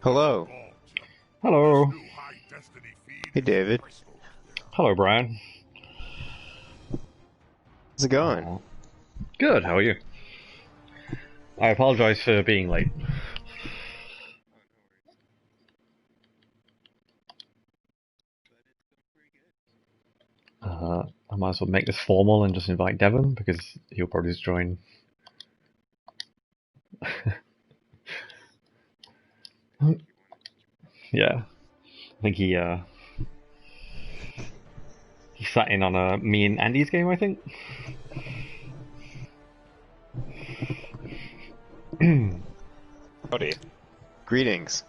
Hello. Hello. Hey, David. Hello, Brian. How's it going? Good, how are you? I apologize for being late. I might as well make this formal and just invite Devon, because he'll probably just join. Yeah. I think he sat in on me and Andy's game, I think. Howdy. Greetings.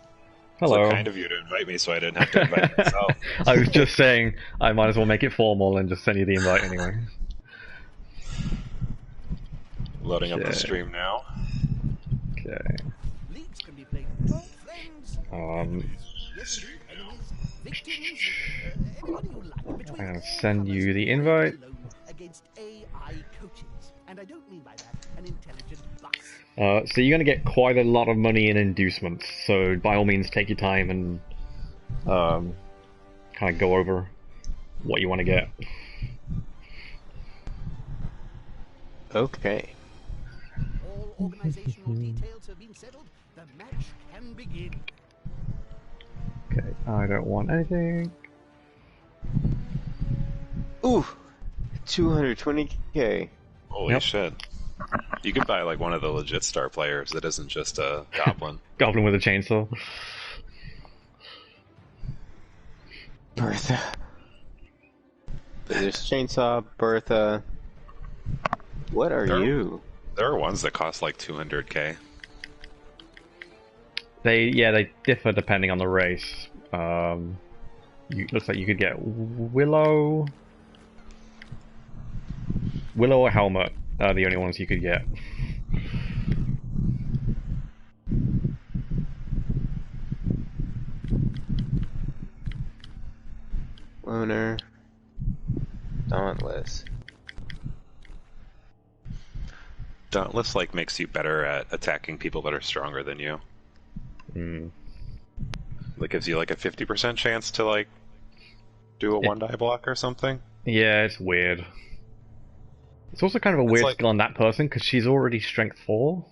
Hello. So kind of you to invite me so I didn't have to invite myself. I was just saying I might as well make it formal and just send you the invite anyway. Loading up the stream now. Okay. I'm gonna send you the invite. So you're gonna get quite a lot of money in inducements, so by all means take your time and kind of go over what you want to get. Okay. All organizational details have been settled. The match can begin. Okay, I don't want anything. Ooh, 220k. Holy shit. You could buy like one of the legit star players that isn't just a goblin. Goblin with a chainsaw. Bertha. There's Chainsaw, Bertha. What are you? There are ones that cost like 200k. They differ depending on the race. Looks like you could get Willow or Helmet are the only ones you could get. Loner. Dauntless. Dauntless like makes you better at attacking people that are stronger than you. Like gives you like a 50% chance to like do a one die block or something. Yeah, it's weird. It's also kind of a weird skill on that person because she's already strength 4.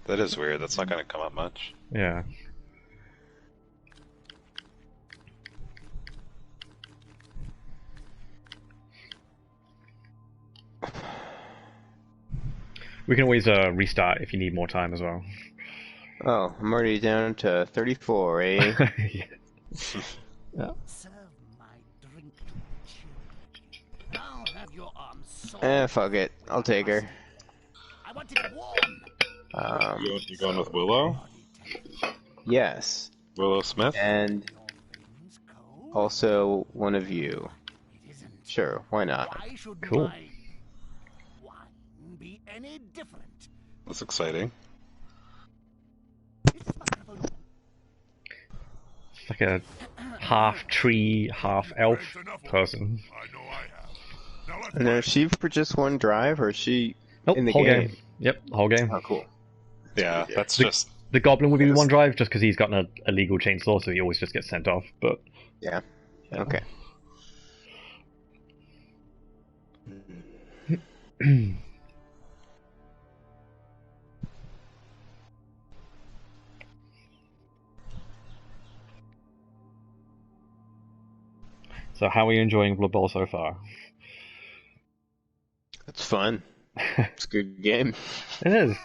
That is weird. That's not going to come up much. Yeah. We can always restart if you need more time as well. Oh, I'm already down to 34, eh? Yeah. Serve my drink to I'll have your arms Fuck it. I'll take her. I want it warm. You going with Willow? Yes. Willow Smith? And also one of you. Sure, why not? Why should Cool. my wine be any different? That's exciting. It's like a half tree, half elf person. And is she for just one drive, or is she Nope, in the whole game? game. Yep, whole game. Oh, cool. Yeah, that's just... The goblin would be one drive just because he's got an illegal chainsaw, so he always just gets sent off. But Yeah. Okay. so, how are you enjoying Blood Bowl so far? It's fun. It's a good game. It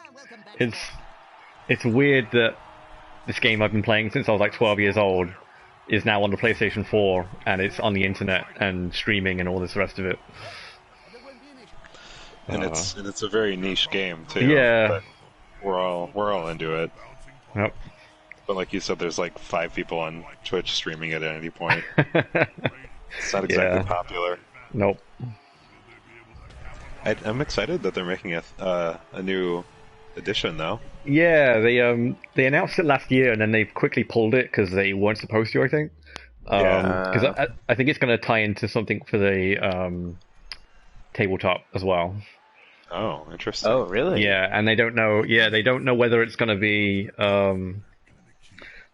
is. It's weird that this game I've been playing since I was like 12 years old is now on the PlayStation 4 and it's on the internet and streaming and all this rest of it. And it's a very niche game too. Yeah. But we're all into it. Yep. But like you said, there's like 5 people on Twitch streaming it at any point. It's not exactly popular. Nope. I'm excited that they're making a new edition though. Yeah, they announced it last year and then they quickly pulled it because they weren't supposed to, I think. Because I think it's going to tie into something for the tabletop as well. Oh, interesting. Oh, really? Yeah, and they don't know. Yeah, they don't know whether it's going to be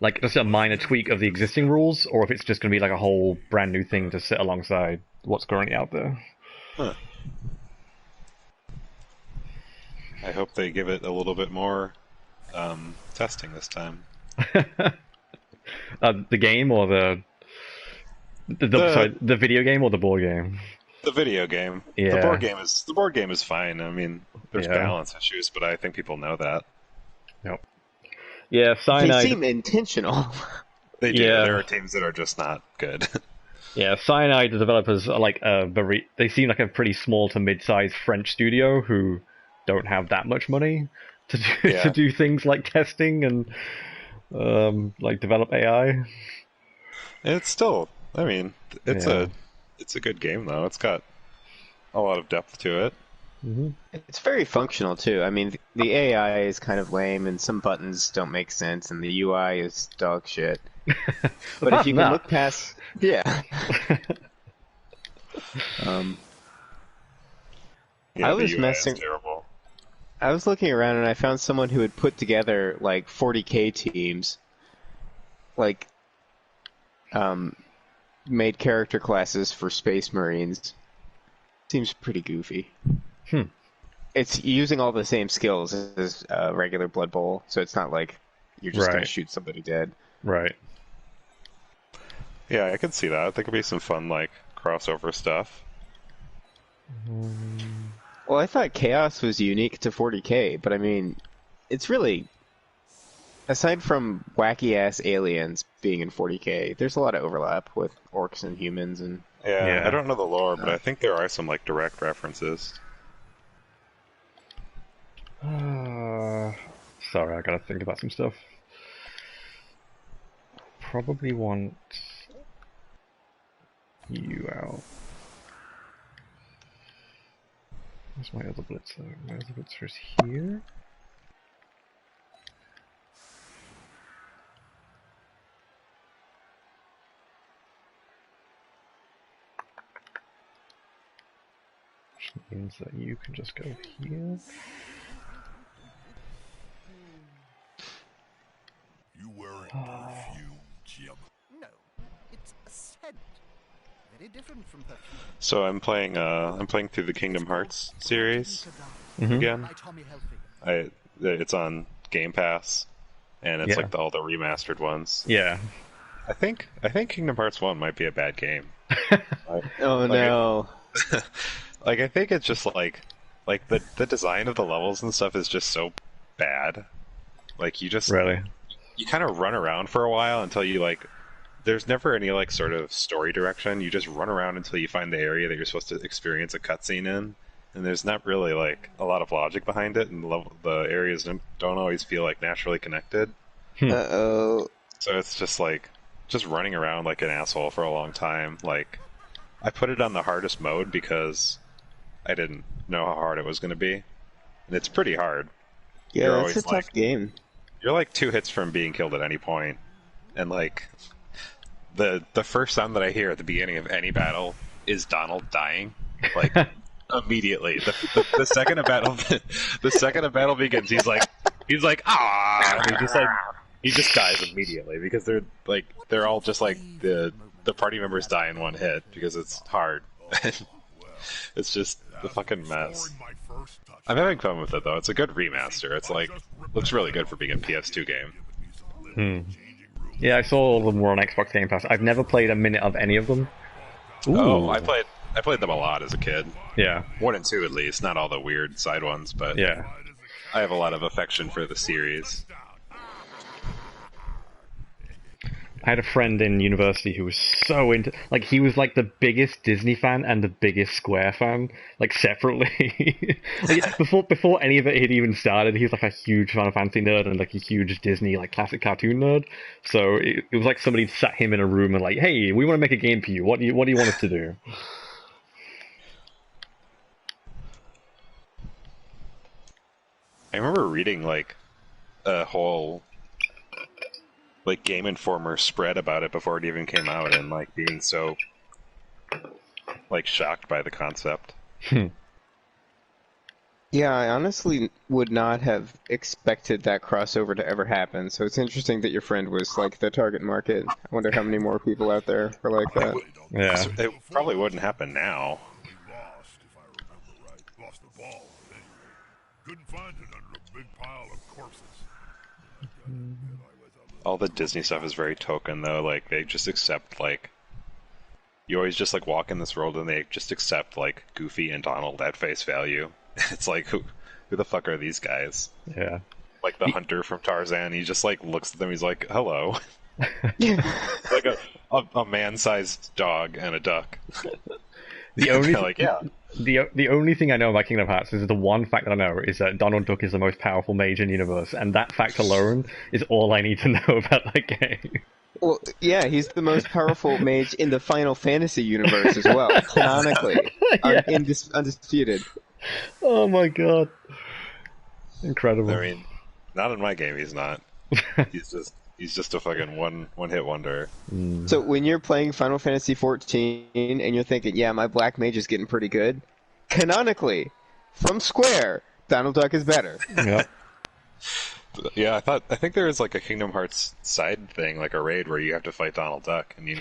like just a minor tweak of the existing rules, or if it's just going to be like a whole brand new thing to sit alongside what's currently out there. Huh. I hope they give it a little bit more testing this time. The game or sorry, the video game or the board game? The video game. Yeah. The board game is fine. I mean, there's Yeah. balance issues, but I think people know that. Yep. Yeah, They Cyanide. seem intentional. They do. Yeah. There are teams that are just not good. Yeah, Cyanide, the developers are like they seem like a pretty small to mid-sized French studio who don't have that much money to do Yeah. to do things like testing and like develop AI. It's still, I mean, it's Yeah. a good game though. It's got a lot of depth to it. It's very functional too. I mean, the AI is kind of lame, and some buttons don't make sense, and the UI is dog shit. But if you can look past, yeah. Yeah, I the was UI messing- is terrible. I was looking around and I found someone who had put together like 40K teams, like, made character classes for Space Marines. Seems pretty goofy. It's using all the same skills as regular Blood Bowl, so it's not like you're just gonna Right. shoot somebody dead. Right. Yeah, I can see that. There could be some fun like crossover stuff. Well, I thought Chaos was unique to 40K, but I mean, it's really, aside from wacky-ass aliens being in 40K, there's a lot of overlap with orcs and humans, and Yeah, Yeah. I don't know the lore, but I think there are some like direct references. Sorry, I gotta think about some stuff. Probably want you out. Where's my other blitzer? My other blitzer is here. Which means that you can just go here. You wearing perfume, Jim? No, it's a scent. Very different from perfume. So I'm playing through the Kingdom Hearts series Mm-hmm. again. By Tommy Hilfiger. It's on Game Pass, and it's Yeah. like all the remastered ones. Yeah. I think Kingdom Hearts 1 might be a bad game. oh no. Like I think it's just like the design of the levels and stuff is just so bad. Like you just Really? you kind of run around for a while until you like there's never any like sort of story direction. You just run around until you find the area that you're supposed to experience a cutscene in, and there's not really like a lot of logic behind it, and the areas don't always feel like naturally connected. Uh-oh. So it's just like just running around like an asshole for a long time. Like I put it on the hardest mode because I didn't know how hard it was going to be, and it's pretty hard. Yeah, You're that's always a tough like- game. You're like 2 hits from being killed at any point, and like the first sound that I hear at the beginning of any battle is Donald dying, like immediately. The second a battle the second a battle begins, he's like ah, and he just dies immediately because they're all just like the party members die in one hit because it's hard. It's just a fucking mess. My first touch. I'm having fun with it though. It's a good remaster. It's like looks really good for being a PS2 game. Yeah, I saw all of them were on Xbox Game Pass. I've never played a minute of any of them. Ooh. Oh, I played them a lot as a kid. Yeah. 1 and 2 at least, not all the weird side ones, but Yeah. I have a lot of affection for the series. I had a friend in university who was so into, like, he was like the biggest Disney fan and the biggest Square fan, like separately. Like, before any of it had even started, he was like a huge Final Fantasy nerd and like a huge Disney like classic cartoon nerd. So it was like somebody sat him in a room and like, hey, we want to make a game for you. What do you want us to do? I remember reading like a whole like Game Informer spread about it before it even came out, and like being so like shocked by the concept. Yeah, I honestly would not have expected that crossover to ever happen, so it's interesting that your friend was like the target market. I wonder how many more people out there are like that. Yeah. It probably wouldn't happen now. We lost, if I remember right. Lost the ball, I think. Couldn't find it under a big pile of corpses. All the Disney stuff is very token, though. Like, they just accept, like... You always just, like, walk in this world and they just accept, like, Goofy and Donald at face value. It's like, who the fuck are these guys? Yeah. Like, the hunter from Tarzan, he just, like, looks at them, he's like, hello. Yeah. Like a man-sized dog and a duck. The only They're like, yeah. the only thing I know about Kingdom Hearts is the one fact that I know is that Donald Duck is the most powerful mage in the universe, and that fact alone is all I need to know about that game. Well, yeah, he's the most powerful mage in the Final Fantasy universe as well, canonically. Yeah. Undisputed. Oh my god. Incredible. I mean, not in my game, he's not. He's just a fucking one-hit wonder. So when you're playing Final Fantasy 14 and you're thinking, yeah, my black mage is getting pretty good, canonically, from Square, Donald Duck is better. Yep. Yeah, I think there is like a Kingdom Hearts side thing, like a raid where you have to fight Donald Duck, and you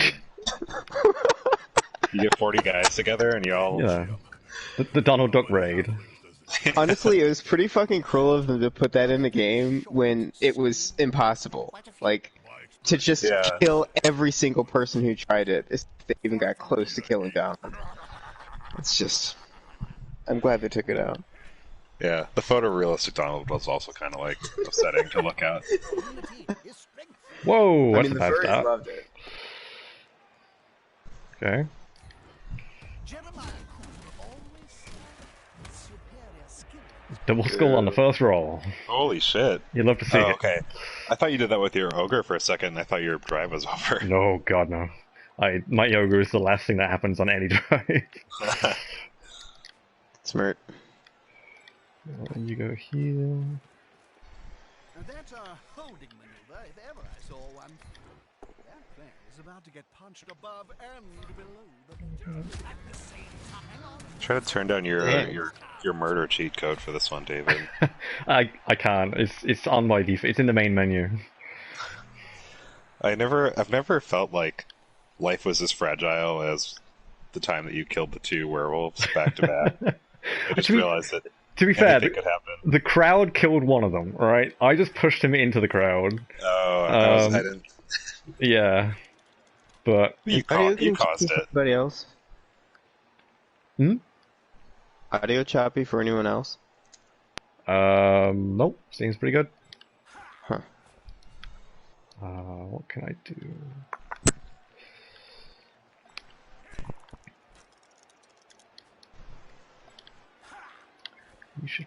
get 40 guys together, and you all... Yeah. The Donald Duck raid. Honestly, it was pretty fucking cruel of them to put that in the game when it was impossible. Like, to just kill every single person who tried it, if they even got close to killing Donald. It's just... I'm glad they took it out. Yeah, the photorealistic Donald was also kind of like upsetting to look at. Whoa, I that's mean, a the bad furries start. loved it. Okay. Double skull on the first roll. Holy shit. You'd love to see Oh, it. okay. I thought you did that with your ogre for a second. I thought your drive was over. No, god no. My ogre is the last thing that happens on any drive. Smart. You go here. Now that's a holding maneuver, if ever I saw one. That thing is about to get punched above and below the at the same time. Try to turn down your murder cheat code for this one, David. I can't. It's on my default. It's in the main menu. I've never felt like life was as fragile as the time that you killed the two werewolves back to back. I just realized that to be fair, anything could happen. The crowd killed one of them, right? I just pushed him into the crowd. Oh, I didn't. Yeah, but You caused it. Anybody else? Hmm? Audio choppy for anyone else? Nope. Seems pretty good. Huh. What can I do? You should...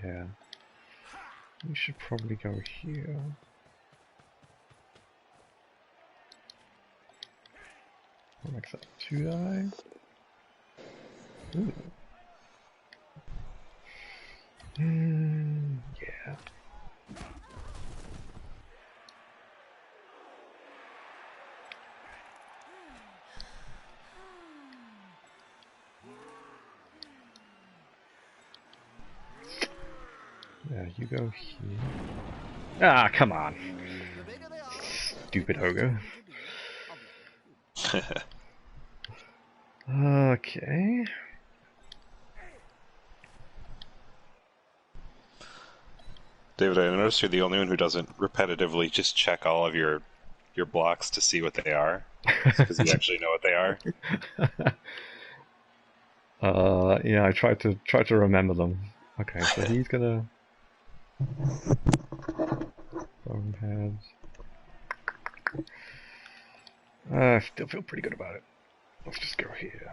Yeah. You should probably go here. What makes that 2 die? Ooh. Yeah. Yeah, you go here. Ah, come on. Stupid ogre. Okay. David, I noticed you're the only one who doesn't repetitively just check all of your blocks to see what they are, because you actually know what they are. Yeah, I tried to remember them. Okay, so he's gonna bone pads. I still feel pretty good about it. Let's just go here.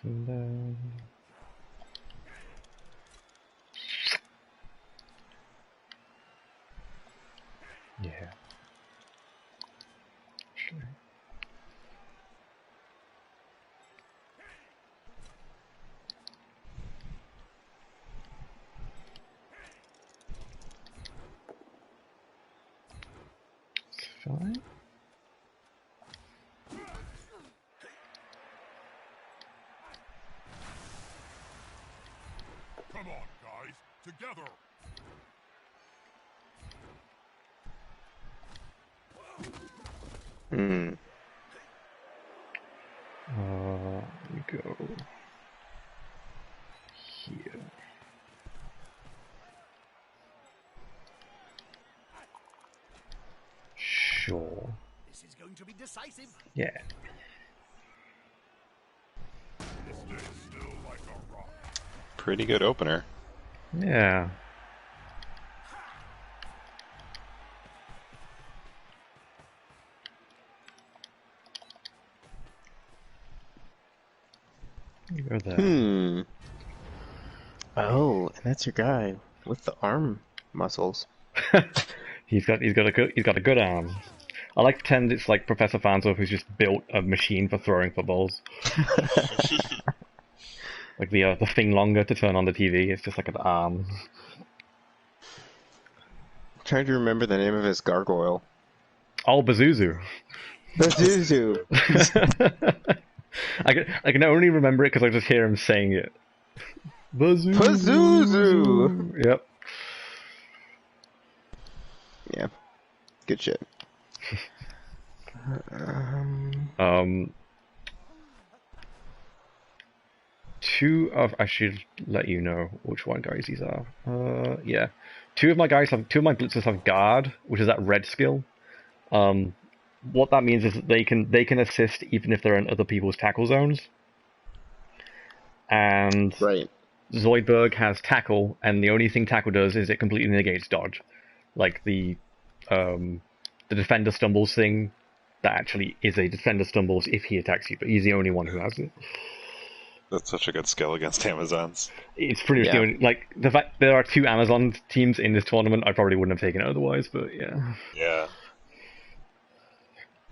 And then... Yeah. Sure. fine. Come on, guys. Together. Hmm. We go here. Sure. This is going to be decisive. Yeah. Stay still like a rock. Pretty good opener. Yeah. Go there. Hmm. Oh, and that's your guy with the arm muscles. He's got a good arm. I like to pretend it's like Professor Farnsworth who's just built a machine for throwing footballs. Like the thing longer to turn on the TV. It's just like an arm. I'm trying to remember the name of his gargoyle. Oh, Bazuzu. Bazuzu. I can only remember it because I just hear him saying it. Bazuzu. Pazuzu. Yep. Yeah. Good shit. I should let you know which one guys these are. Yeah. Two of my blitzers have guard, which is that red skill. What that means is that they can assist even if they're in other people's tackle zones. And Right. Zoidberg has tackle, and the only thing tackle does is it completely negates dodge. Like the defender stumbles thing, that actually is a defender stumbles if he attacks you, but he's the only one who has it. That's such a good skill against Amazons. It's pretty much the only, like, the fact there are two Amazon teams in this tournament, I probably wouldn't have taken it otherwise, but yeah. Yeah.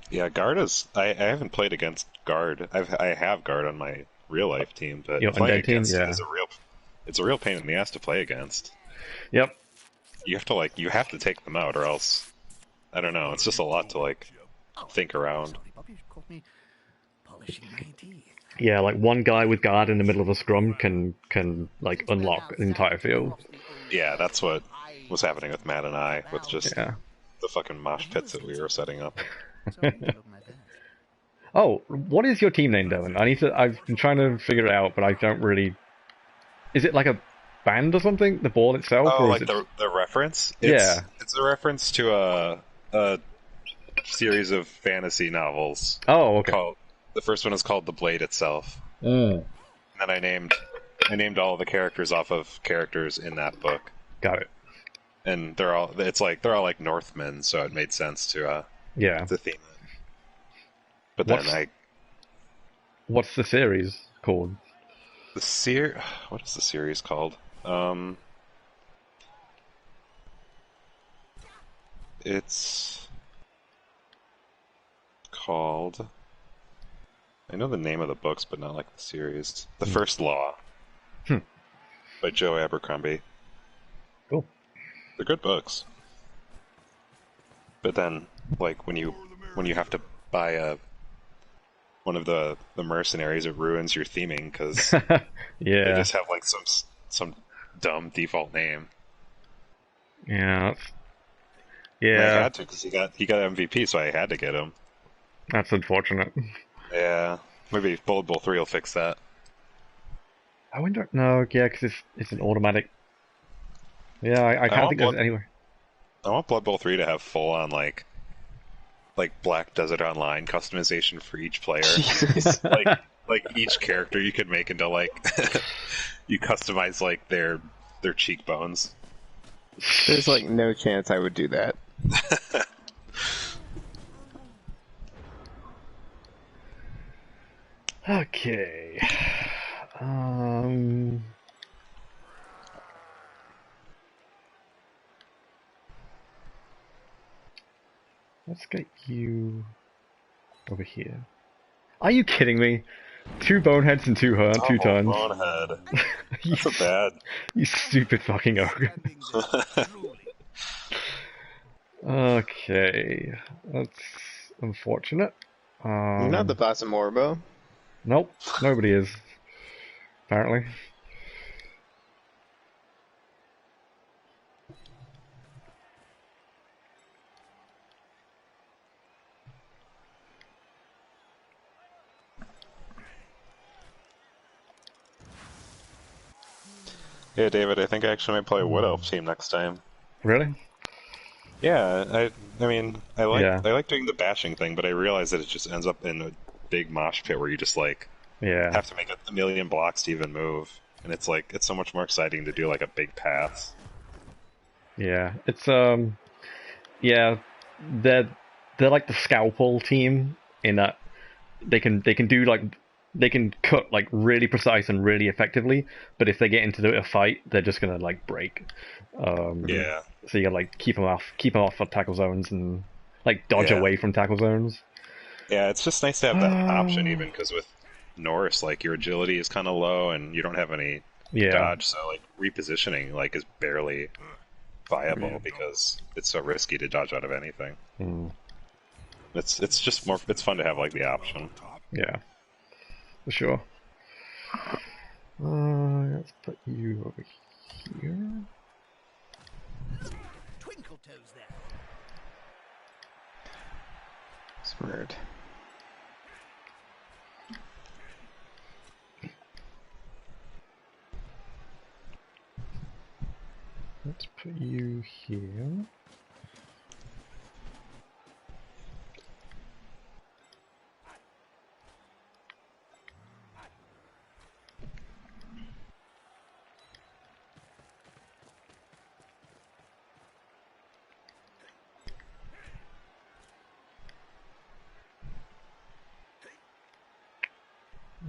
Yeah, guard is. I haven't played against guard. I have guard on my real life team, but Your playing undead team, against yeah. it's a real pain in the ass to play against. Yep. You have to take them out, or else I don't know. It's just a lot to think around. Sorry, Bobby, caught me polishing my teeth. Yeah, like one guy with guard in the middle of a scrum can like unlock an entire field. Yeah, that's what was happening with Matt and I, with just Yeah. the fucking mosh pits that we were setting up. Oh, what is your team name, Devin? I've been trying to figure it out, but I don't really. Is it like a band or something? The ball itself? Oh, or like is it... the reference? Yeah. It's a reference to a series of fantasy novels. Oh, okay. The first one is called The Blade Itself. Mm. And then I named all the characters off of characters in that book. Got it. And they're all like Northmen, so it made sense to theme it. But then what's the series called? What is the series called? It's called. I know the name of the books, but not like the series. The First Law by Joe Abercrombie. Cool. They're good books. But then, like when you have to buy one of the mercenaries, it ruins your theming because Yeah. they just have like some dumb default name. Yeah. And I Yeah. had to because he got MVP, so I had to get him. That's unfortunate. Yeah, maybe Bullet Bowl 3 will fix that. I wonder. No, yeah, because it's an automatic. Yeah, I can't think there's anywhere. I want Blood Bowl 3 to have full on like Black Desert Online customization for each player. like each character you could make into like you customize like their cheekbones. There's like no chance I would do that. Okay. Let's get you over here. Are you kidding me? 2 boneheads and 2 turns. Bonehead. That's so bad. You stupid fucking ogre. Okay, that's unfortunate. You're not the boss of Morbo. Nope, nobody is, apparently. Yeah, David, I think I actually might play a Wood Elf team next time. Really? Yeah, I mean, Yeah. I like doing the bashing thing, but I realize that it just ends up in a big mosh pit where you just like Yeah. have to make a million blocks to even move, and it's like it's so much more exciting to do like a big pass. Yeah. It's yeah, they're like the scalpel team in that they can do like they can cut like really precise and really effectively, but if they get into a fight, they're just gonna like break. Yeah, So you gotta like keep them off of tackle zones and like dodge yeah, away from tackle zones. yeah. It's just nice to have that option, even because with Norse, like your agility is kind of low and you don't have any Yeah. dodge, so like repositioning like is barely viable because it's so risky to dodge out of anything. Mm. It's just more it's fun to have like the option. Yeah. For sure. Let's put you over here. Twinkle toes there. Smart. Let's put you here.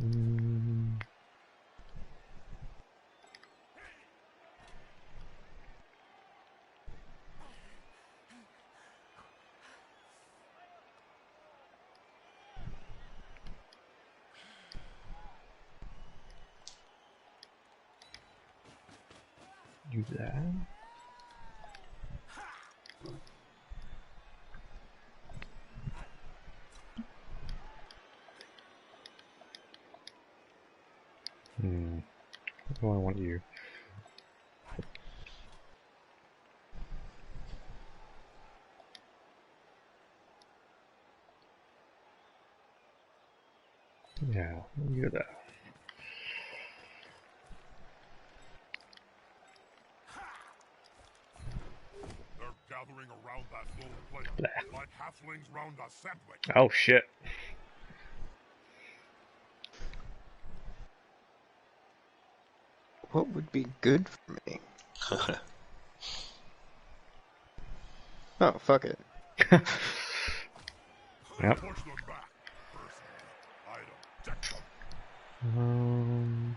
Mm. Do that. Where do I want you? Yeah, you're there. They're gathering around that little plate, There. like halflings round a sandwich. Oh shit. What would be good for me? Oh, fuck it. Yep. Push them back. Personally, I don't deck them.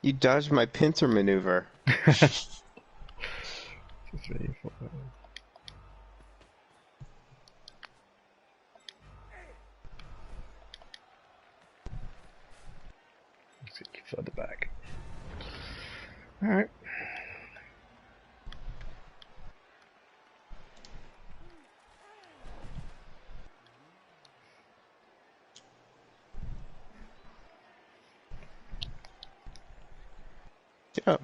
You dodged my pincer maneuver. 3, 4. Let's get you further back. Alright. Get up.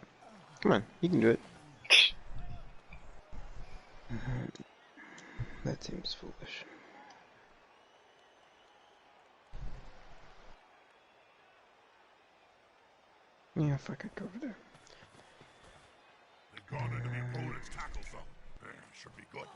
Come on, you can do it. That seems foolish. Yeah, fuck it, go over there. They've gone into the opponent's tackle zone. Should be good.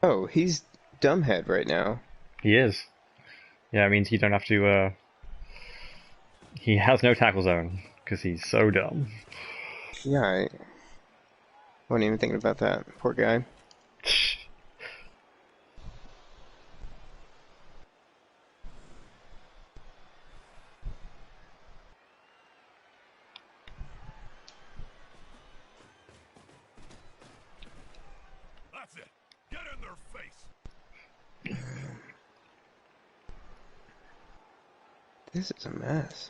Oh, he's dumbhead right now. He is. Yeah, it means you don't have to. He has no tackle zone because he's so dumb. Yeah, I wasn't even thinking about that. Poor guy. That's it. Get in their face. This is a mess.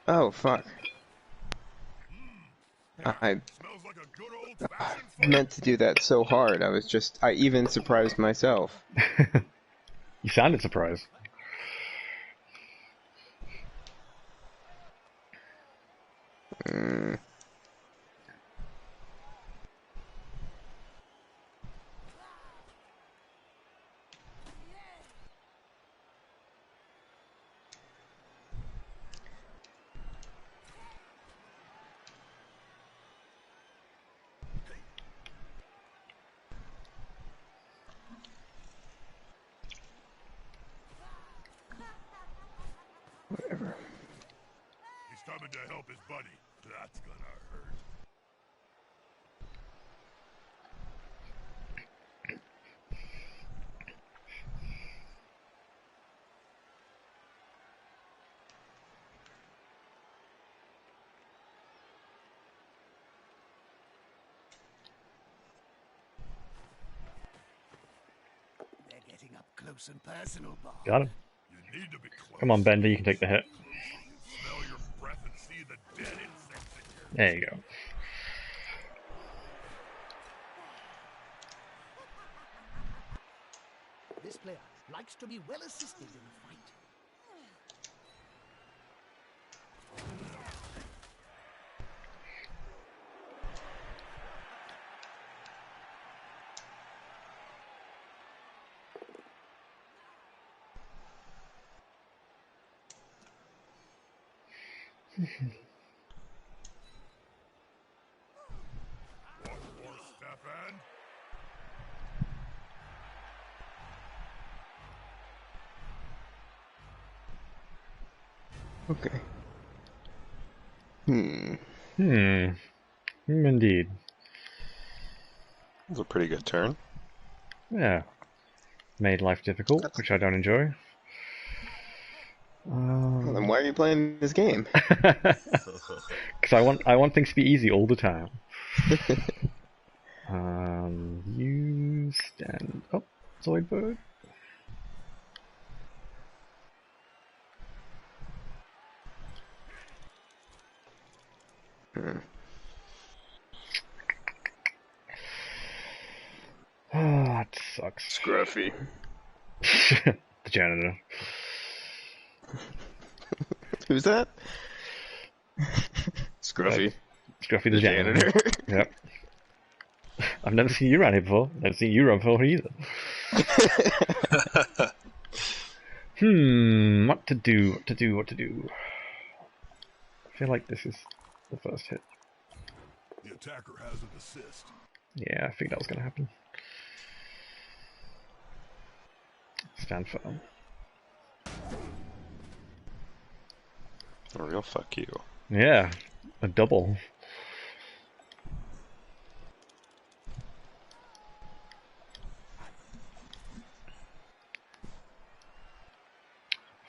Oh, fuck. I Smells like a good old-fashioned fight. meant to do that so hard. I even surprised myself. You sounded surprised. Mm. Whatever. He's coming to help his buddy. That's gonna hurt. They're getting up close and personal, Bob. Got him. You need to be close. Come on, Bender, you can take the hit. Smell your breath and see the dead insects in here. There you go. This player likes to be well assisted in a fight. One more step and... Okay. Hmm. Indeed. It was a pretty good turn. Yeah. Made life difficult, which I don't enjoy. Well, then why are you playing this game? Because I want things to be easy all the time. You stand up, Zoidberg. Ah, it sucks. Scruffy. The janitor. Who's that? Scruffy. Scruffy the janitor. Yep. I've never seen you around here before. Never seen you run before either. What to do? What to do? What to do? I feel like this is the first hit. The attacker has an assist. Yeah, I figured that was going to happen. Stand firm. A real fuck you. Yeah, a double.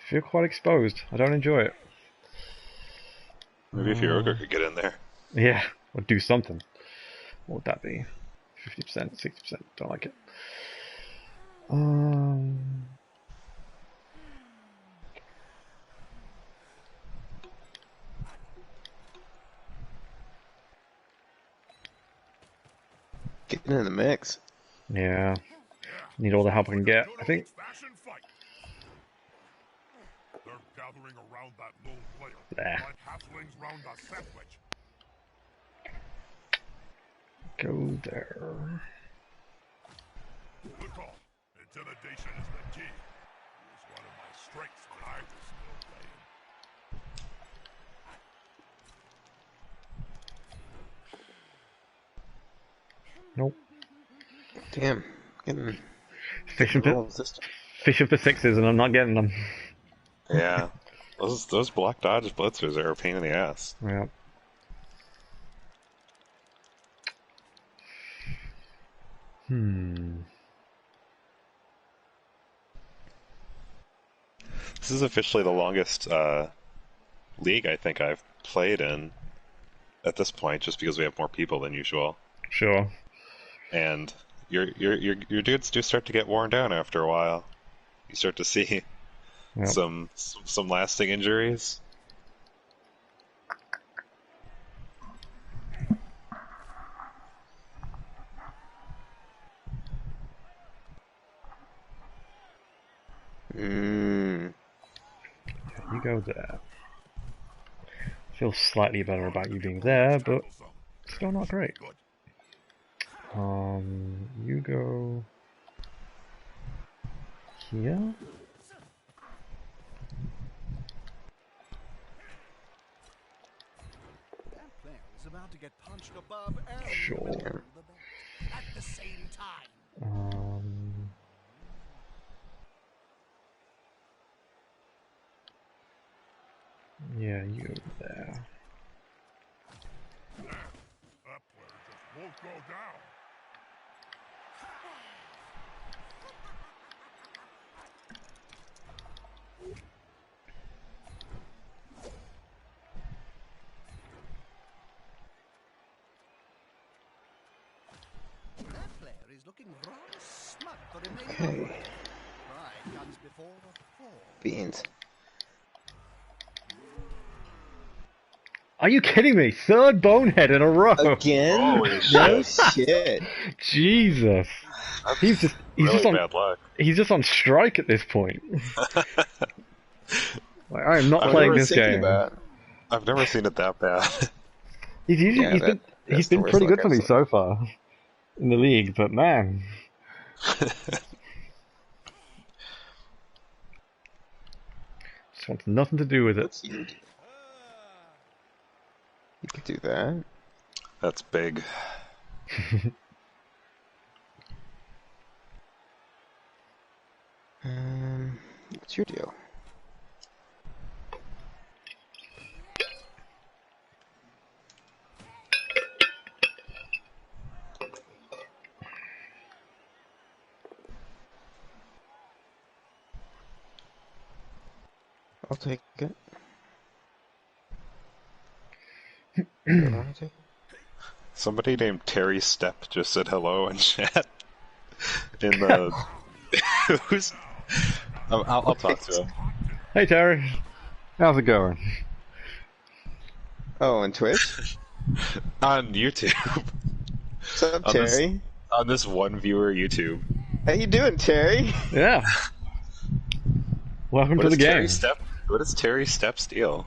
Feel quite exposed. I don't enjoy it. Maybe if your ogre could get in there. Yeah, or do something. What would that be? 50%, 60%. Don't like it. Getting in the mix. Yeah. Need all the help I can get, I think. Old-fashioned fight. They're gathering around that lone player. There. Like halflings round a sandwich. Go there. Good call. Intimidation is the key. It was one of my strengths when I was still playing. Nope. Damn. Getting Fishing for, system. fishing for sixes, and I'm not getting them. Yeah. Those block dodge blitzers are a pain in the ass. Yeah. This is officially the longest league I think I've played in at this point, just because we have more people than usual. Sure. And your dudes do start to get worn down after a while. You start to see Yep. some lasting injuries. Mm. You go there. Feel slightly better about you being there, but still not great. You go here. That player is about to get punched above and Sure. below the belt at the same time. Yeah, you go there. That player just won't go down. That player is looking rather smug for remaining Okay. upright. Pride comes before a fall. Beans. Are you kidding me? Third bonehead in a row. Again? Holy No shit. shit. Jesus. He's just Really bad luck. he's just on strike at this point. Like, I am not I've playing never this thinking game. about- I've never seen it that bad. He's usually Yeah, he's that's the been worst pretty luck good for I've me seen. so far in the league, but man, just wants nothing to do with it. What's you? You could do that. That's big. What's your deal? I'll take it. You don't want to take it? Somebody named Terry Step just said hello in chat. In the who's? I'll talk to him. Hey Terry, how's it going? Oh, on Twitch? On YouTube. What's up, On this- Terry? On this one viewer YouTube. How you doing, Terry? Yeah. Welcome What to the is Terry game. Step? What is Terry Step's deal?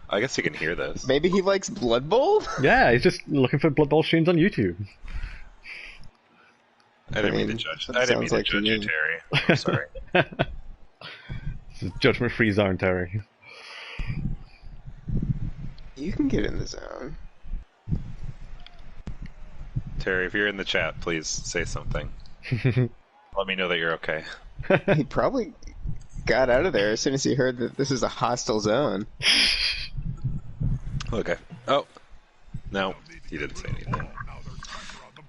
I guess you can hear this. Maybe he likes Blood Bowl? Yeah, he's just looking for Blood Bowl streams on YouTube. I didn't mean to mean, judge. that I didn't mean sounds to like judge you. you, Terry. I'm sorry. This is judgment-free zone, Terry. You can get in the zone. Terry, if you're in the chat, please say something. Let me know that you're okay. He probably got out of there as soon as he heard that this is a hostile zone. Okay. Oh. No, he didn't say anything. Now there's pressure on them.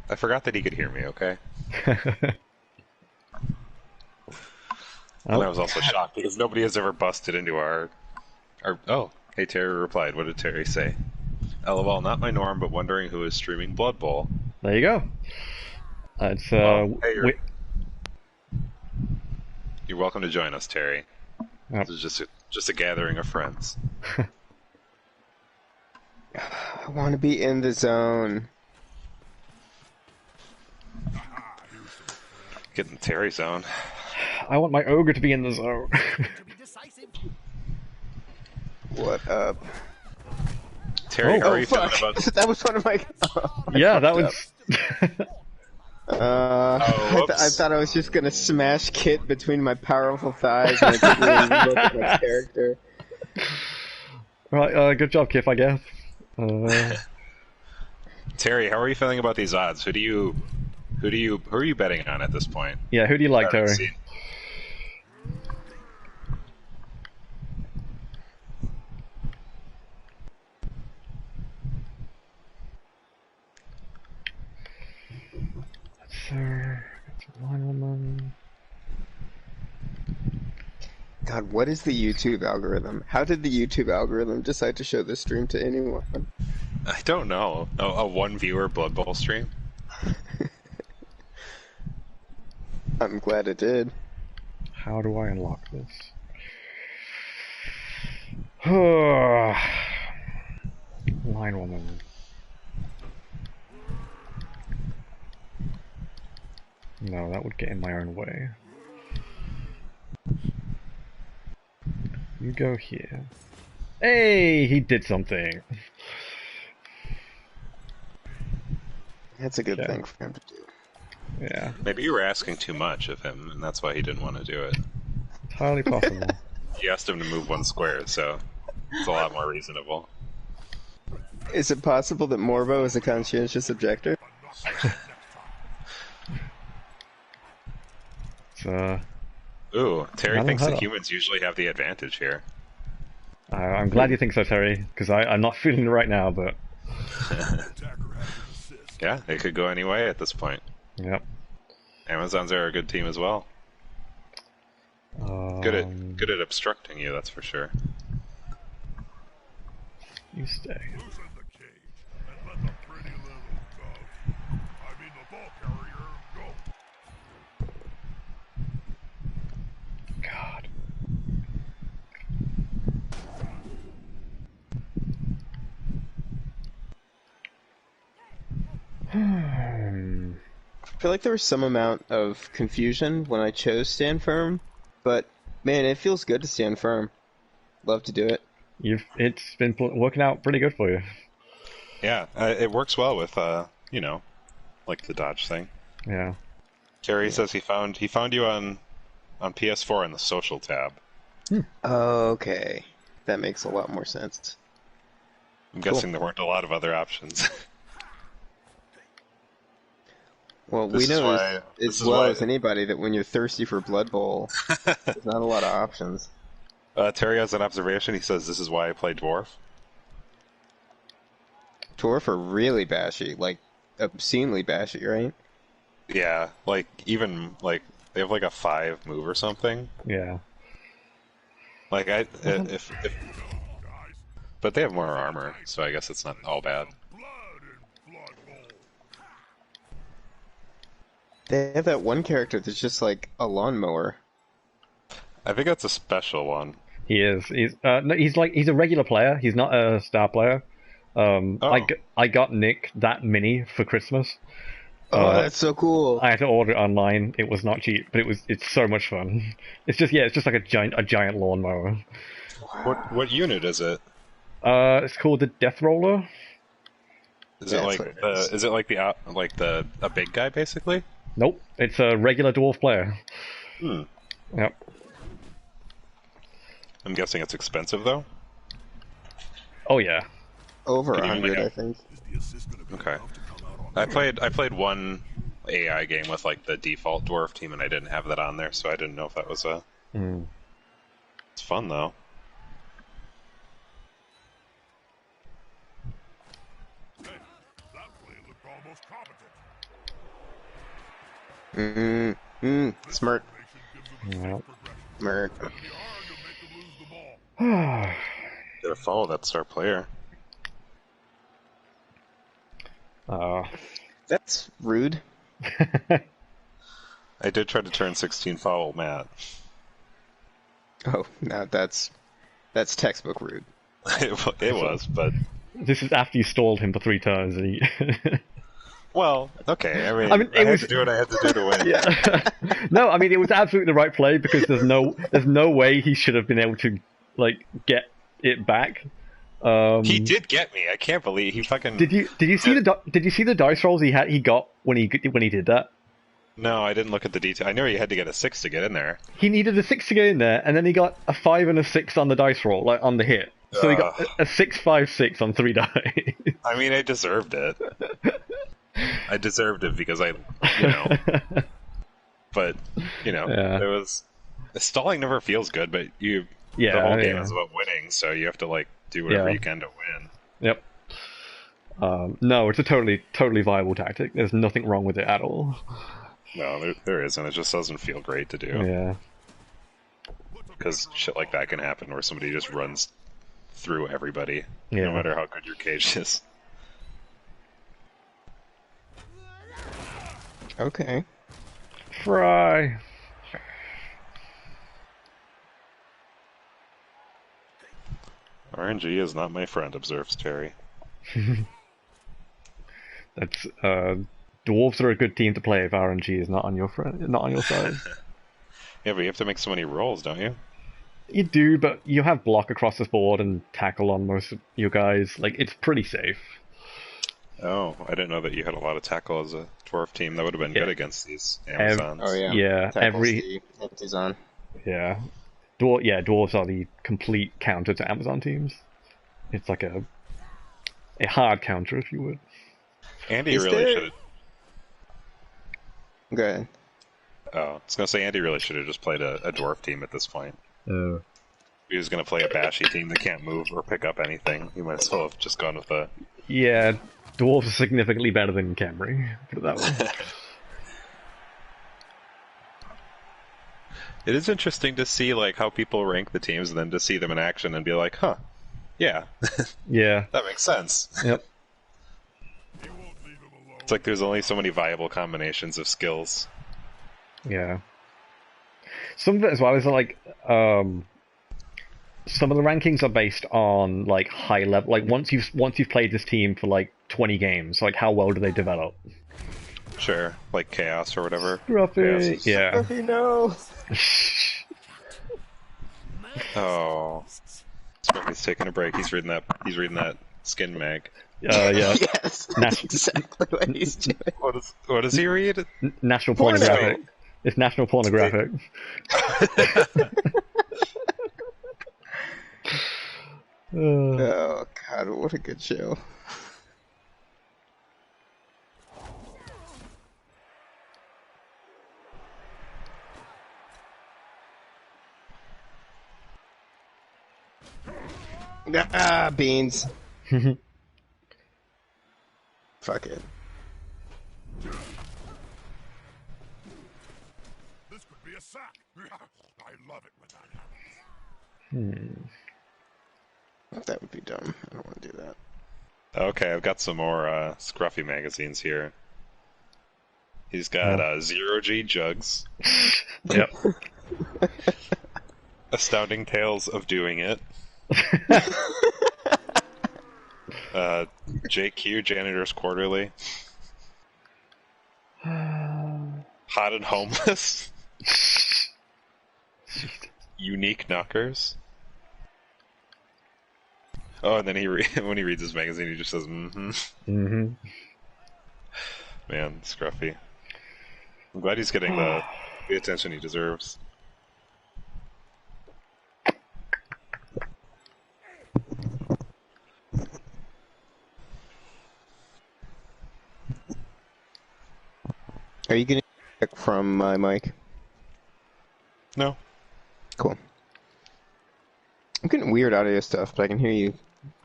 I forgot that he could hear me, okay? And I was also shocked because nobody has ever busted into our... Oh, hey, Terry replied. What did Terry say? LOL, not my norm, but wondering who is streaming Blood Bowl. There you go. It's Well, hey, we- You're welcome to join us, Terry. Yep. This is just a gathering of friends. I want to be in the zone. Get in the Terry zone. I want my ogre to be in the zone. To be decisive. What up? Terry, how Oh, are you feeling fuck. about... That was one of my... Yeah, that was. Oh, I thought I was just gonna smash Kit between my powerful thighs and I couldn't really look at my character. Right, good job, Kif, I guess. Terry, how are you feeling about these odds? Who are you betting on at this point? Yeah, who do you like, Terry? See. Sir, one woman. God, what is the YouTube algorithm? How did the YouTube algorithm decide to show this stream to anyone? I don't know. A one viewer Blood Bowl stream? I'm glad it did. How do I unlock this? Line woman. No, that would get in my own way. You go here. Hey, he did something. That's a good Yeah. thing for him to do. Yeah, Maybe you were asking too much of him, and that's why he didn't want to do it. entirely possible. You asked him to move one square, so it's a lot more reasonable. Is it possible that Morbo is a conscientious objector? So, Ooh, Terry Never thinks heard that of- humans usually have the advantage here. I'm glad you think so, Terry, because I'm not feeling it right now, but... Yeah, it could go any way at this point. Yep. Amazons are a good team as well. Good at obstructing you, that's for sure. You stay. Loosen the cage and let the pretty little dove, I mean the ball carrier, go. God. I feel like there was some amount of confusion when I chose Stand Firm, but man, it feels good to stand firm. Love to do it. It's been working out pretty good for you. Yeah, it works well with, like the dodge thing. Yeah. Terry says he found you on PS4 in the social tab. Okay, that makes a lot more sense. I'm guessing there weren't a lot of other options. Well, This we is know why- this as is well why- as anybody that when you're thirsty for Blood Bowl, there's not a lot of options. Terry has an observation. He says, "This is why I play dwarf." Dwarf are really bashy, like obscenely bashy, right? Yeah, like even like they have like a 5 move or something. Yeah. Like if but they have more armor, so I guess it's not all bad. Blood in Blood Bowl. They have that one character that's just like a lawnmower. I think that's a special one. He is. He's a regular player. He's not a star player. Oh. I got Nick that mini for Christmas. Oh, that's so cool. I had to order it online. It was not cheap, but it's so much fun. It's just like a giant lawnmower. What unit is it? It's called the Death Roller. Is Yeah, it that's like what it is. is it like a big guy basically? Nope, it's a regular dwarf player. Hmm. Yep. I'm guessing it's expensive though. Oh yeah. Over Can you 100, make I a- think. Is the assist gonna be Okay. enough to come out on I played one AI game with like the default dwarf team, and I didn't have that on there, so I didn't know if that was a. Mm. It's fun though. Hey, that play looked almost competent. Smart. Nation gives them Yep. progression. Smart. It'd be hard to make them lose the ball. Gotta follow that star player. That's rude. I did try to turn 16 foul Matt. Oh, no, that's textbook rude. It was, but This is after you stalled him for 3 turns. And he... well, okay. I mean, I mean, it I had was- to do what I had to do to win. Yeah. No, I mean it was absolutely the right play because there's no way he should have been able to like get it back. He did get me. I can't believe he fucking. Did you see the dice rolls he got when he did that? No, I didn't look at the detail. I knew you had to get a 6 to get in there. He needed a 6 to get in there, and then he got a 5 and a 6 on the dice roll, like on the hit. So he got a 6, 5, 6 on 3 dice. I mean, I deserved it. I deserved it because you know. But, you know, Yeah. there was... Stalling never feels good, but the whole game is about winning, so you have to, like, do whatever you can to win. Yep. No, it's a totally viable tactic. There's nothing wrong with it at all. No, there isn't. It just doesn't feel great to do. Yeah. Because shit like that can happen where somebody just runs through everybody, Yeah. no matter how good your cage is. Okay. Fry. RNG is not my friend, observes Terry. That's dwarves are a good team to play if RNG is not on your side. Yeah, but you have to make so many rolls, don't you? You do, but you have block across the board and tackle on most of your guys. Like, it's pretty safe. Oh, I didn't know that you had a lot of tackle as a dwarf team. That would have been good against these Amazons. Oh yeah. Yeah, Tackles the Amazon. Yeah. Dwarves are the complete counter to Amazon teams. It's like a hard counter, if you would. Andy Is really there- should have... Go ahead. Oh, I was going to say Andy really should have just played a dwarf team at this point. Uh, He was going to play a bashy team that can't move or pick up anything. He might as well have just gone with a... yeah, dwarves are significantly better than Camry. Put it that way. It is interesting to see like how people rank the teams and then to see them in action and be like, huh, yeah, Yeah. that makes sense. Yep. He won't leave him alone. It's like there's only so many viable combinations of skills. Yeah. Some of it as well is like some of the rankings are based on like high level. Like once you've played this team for like 20 games, like how well do they develop? Sure, like Chaos or whatever. Scruffy. Chaos is- Yeah. Scruffy, no. Oh, Scruffy's taking a break. He's reading that skin mag. Yeah. Yes, that's Nas- exactly what he's doing. What does he read? National Porno. pornographic. It's national pornographic. Oh god, what a good show. Ah, beans. Fuck it. This could be a sack. I love it when that happens. That would be dumb. I don't want to do that. Okay, I've got some more Scruffy magazines here. He's got Zero G Jugs, Yep. Astounding Tales of Doing It, JQ Janitor's Quarterly, Hot and Homeless, Unique Knockers. Oh, and then when he reads his magazine, he just says, "Mm-hmm." Mm-hmm. Man, Scruffy. I'm glad he's getting the attention he deserves. Are you getting feedback from my mic? No. Cool. I'm getting weird audio stuff, but I can hear you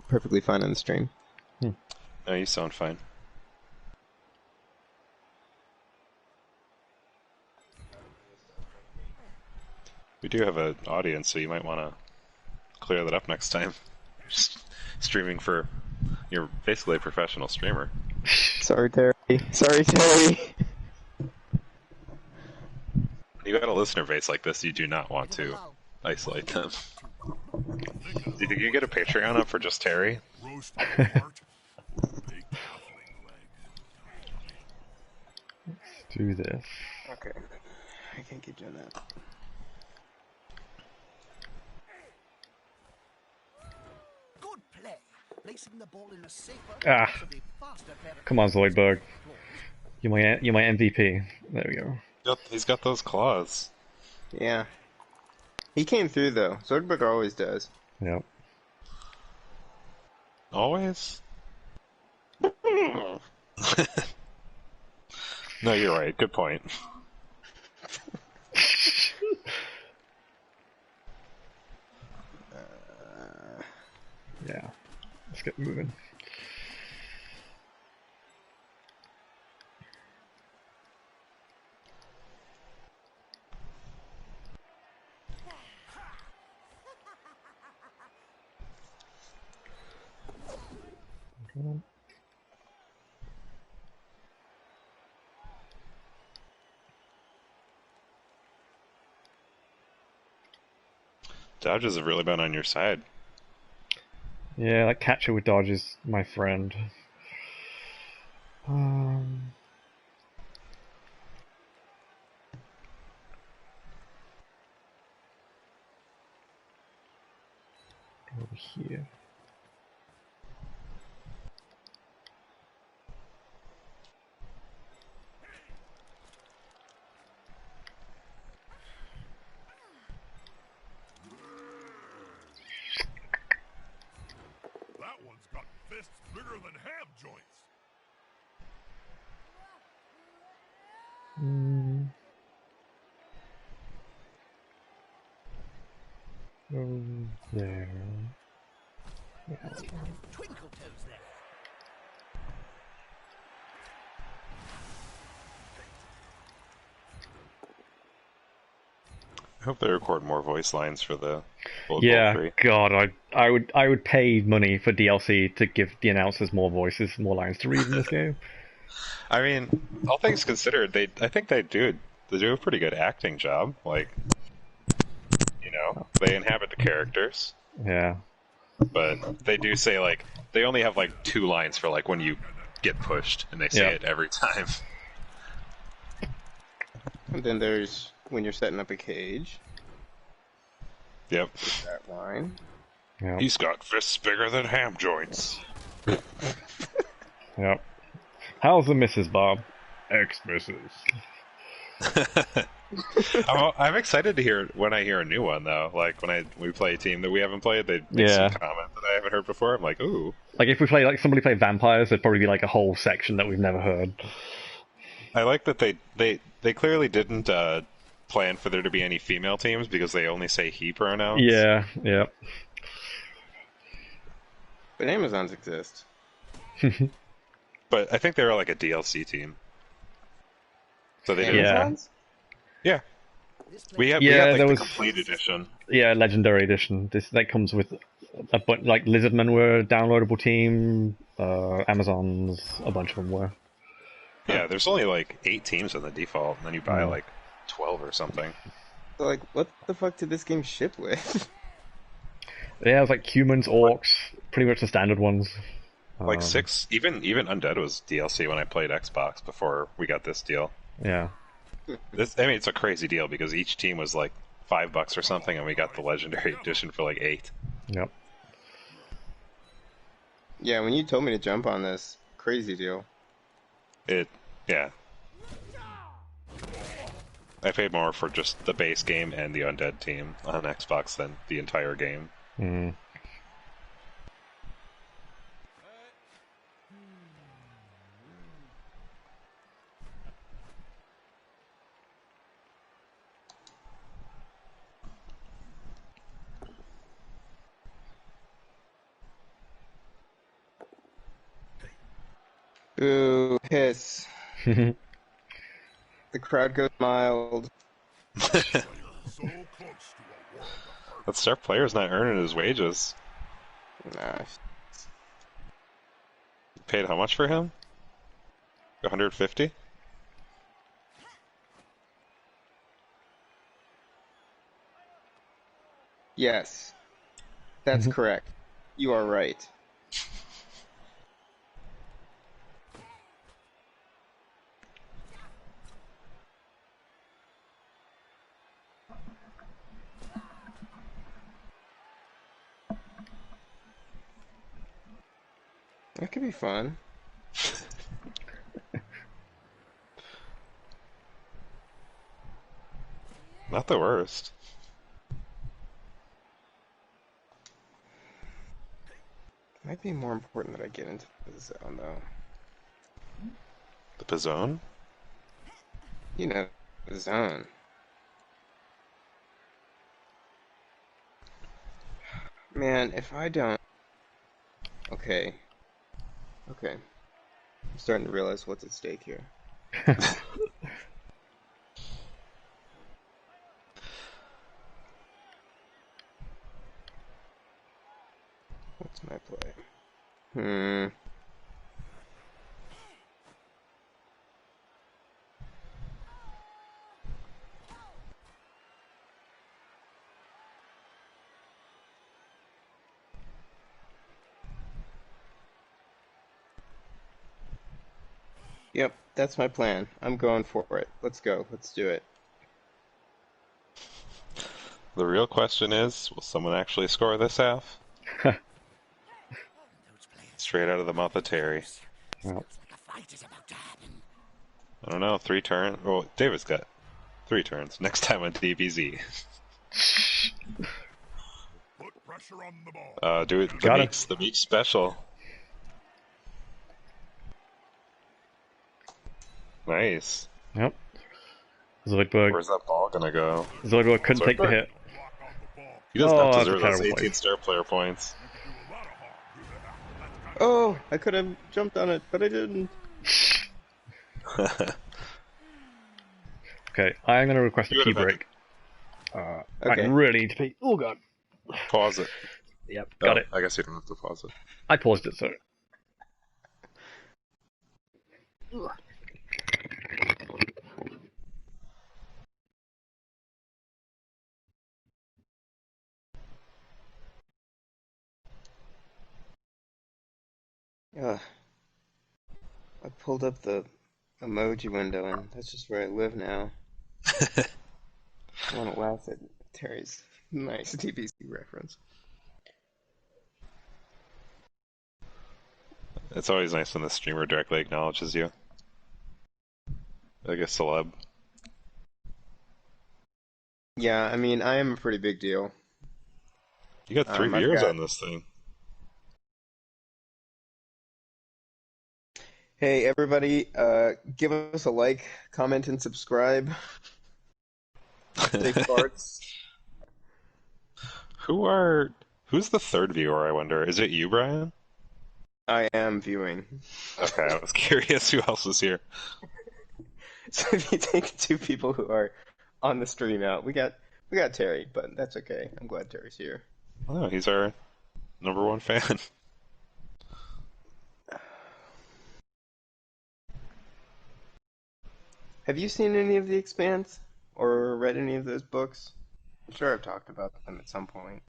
perfectly fine on the stream. No, you sound fine. We do have an audience, so you might want to clear that up next time. Just streaming for... You're basically a professional streamer. Sorry, Terry. Sorry, Terry. When you got a listener base like this, you do not want to isolate them. Do you think you get a Patreon up for just Terry? Roast heart, big halfling leg. Let's do this. Okay. I can't keep doing that. Good play. Placing the ball in a safer, Ah. possibly faster pair of Come on, Zoidberg. You're my MVP. There we go. He's got those claws. Yeah. He came through, though. Swordbooker always does. Yep. Always? No, you're right. Good point. Yeah. Let's get moving. Dodges have really been on your side. Yeah, that catcher with dodge is my friend. Over here. That one's got fists bigger than ham joints. There. Twinkle toes there. I hope they record more voice lines for the Blood Bowl Yeah, 3. God, I would pay money for DLC to give the announcers more voices, more lines to read in this game. I mean, all things considered, I think they do a pretty good acting job. Like, they inhabit the characters, Yeah. but they do say like they only have like 2 lines for like when you get pushed, and they say it every time. And then there's when you're setting up a cage. Yep. That line. Yep. He's got fists bigger than ham joints. Yep. How's the missus, Bob? Ex-missus. I'm excited to hear when I hear a new one though. Like when we play a team that we haven't played, they make some comment that I haven't heard before. I'm like, ooh. Like if we play somebody play vampires, there'd probably be like a whole section that we've never heard. I like that they clearly didn't plan for there to be any female teams because they only say he pronouns. Yeah. Yep. But Amazons exist. But I think they were like a DLC team. So they didn't. Amazons? Yeah. We had like the complete edition. Yeah, legendary edition. That comes with a bunch, like Lizardmen were a downloadable team. Amazons, a bunch of them were. Yeah, there's only like 8 teams in the default, and then you buy like 12 or something. So, like, what the fuck did this game ship with? Yeah, it was like humans, orcs, pretty much the standard ones. Like 6, even Undead was DLC when I played Xbox before we got this deal. Yeah. It's a crazy deal because each team was like $5 or something, and we got the Legendary Edition for like 8. Yep. Yeah, when you told me to jump on this, crazy deal. Yeah. I paid more for just the base game and the Undead team on Xbox than the entire game. Mm. Ooh, hiss. The crowd goes mild. So close to a war. That star player's not earning his wages. Nah. Paid how much for him? 150? Yes. That's correct. You are right. That could be fun. Not the worst. Might be more important that I get into the zone, though. The Pizzone? You know, the zone. Man, if I don't... Okay. Okay. I'm starting to realize what's at stake here. What's my play? Yep, that's my plan. I'm going for it. Let's go. Let's do it. The real question is, will someone actually score this half? Straight out of the mouth of Terry. Well, I don't know, 3 turns? Oh, David's got 3 turns. Next time on DBZ. Put pressure on the ball. Do it. The Meek special. Nice. yep. Zoidberg. Where's that ball gonna go? Zoidberg couldn't take the hit. He does Oh, not that's a deserve those terrible 18 play. star player points. Oh, I could have jumped on it, but I didn't. Okay, I'm going to request a You key would've had break. Okay. I really need to pee. Oh god. Pause it. Yep, got Oh, it. I guess you don't have to pause it. I paused it, so. I pulled up the emoji window, and that's just where I live now. I want to laugh at Terry's nice DBC reference. It's always nice when the streamer directly acknowledges you. Like a celeb. Yeah, I mean, I am a pretty big deal. You got 3 I've viewers got- on this thing. Hey, everybody, give us a like, comment, and subscribe. Big farts. Who's the 3rd viewer, I wonder? Is it you, Brian? I am viewing. Okay, I was curious who else was here. So if you take the 2 people who are on the stream out, we got Terry, but that's okay. I'm glad Terry's here. Oh, he's our #1 fan. Have you seen any of The Expanse? Or read any of those books? I'm sure I've talked about them at some point.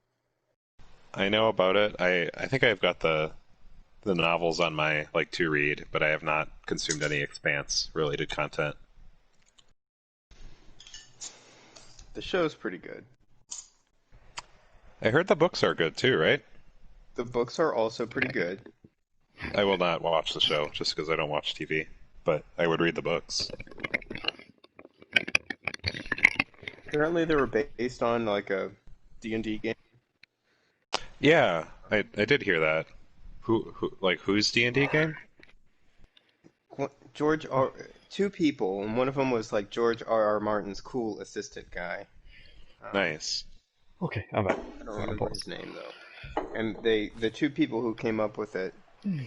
I know about it. I think I've got the novels on my to read, but I have not consumed any Expanse related content. The show's pretty good. I heard the books are good too, right? The books are also pretty good. I will not watch the show just because I don't watch TV, but I would read the books. Apparently they were based on a D&D game. Yeah, I did hear that. Whose D&D game? George R. 2 people, and one of them was George R. Martin's cool assistant guy. Nice. Okay, I'm back. I don't remember his name though. And the 2 people who came up with it. Well,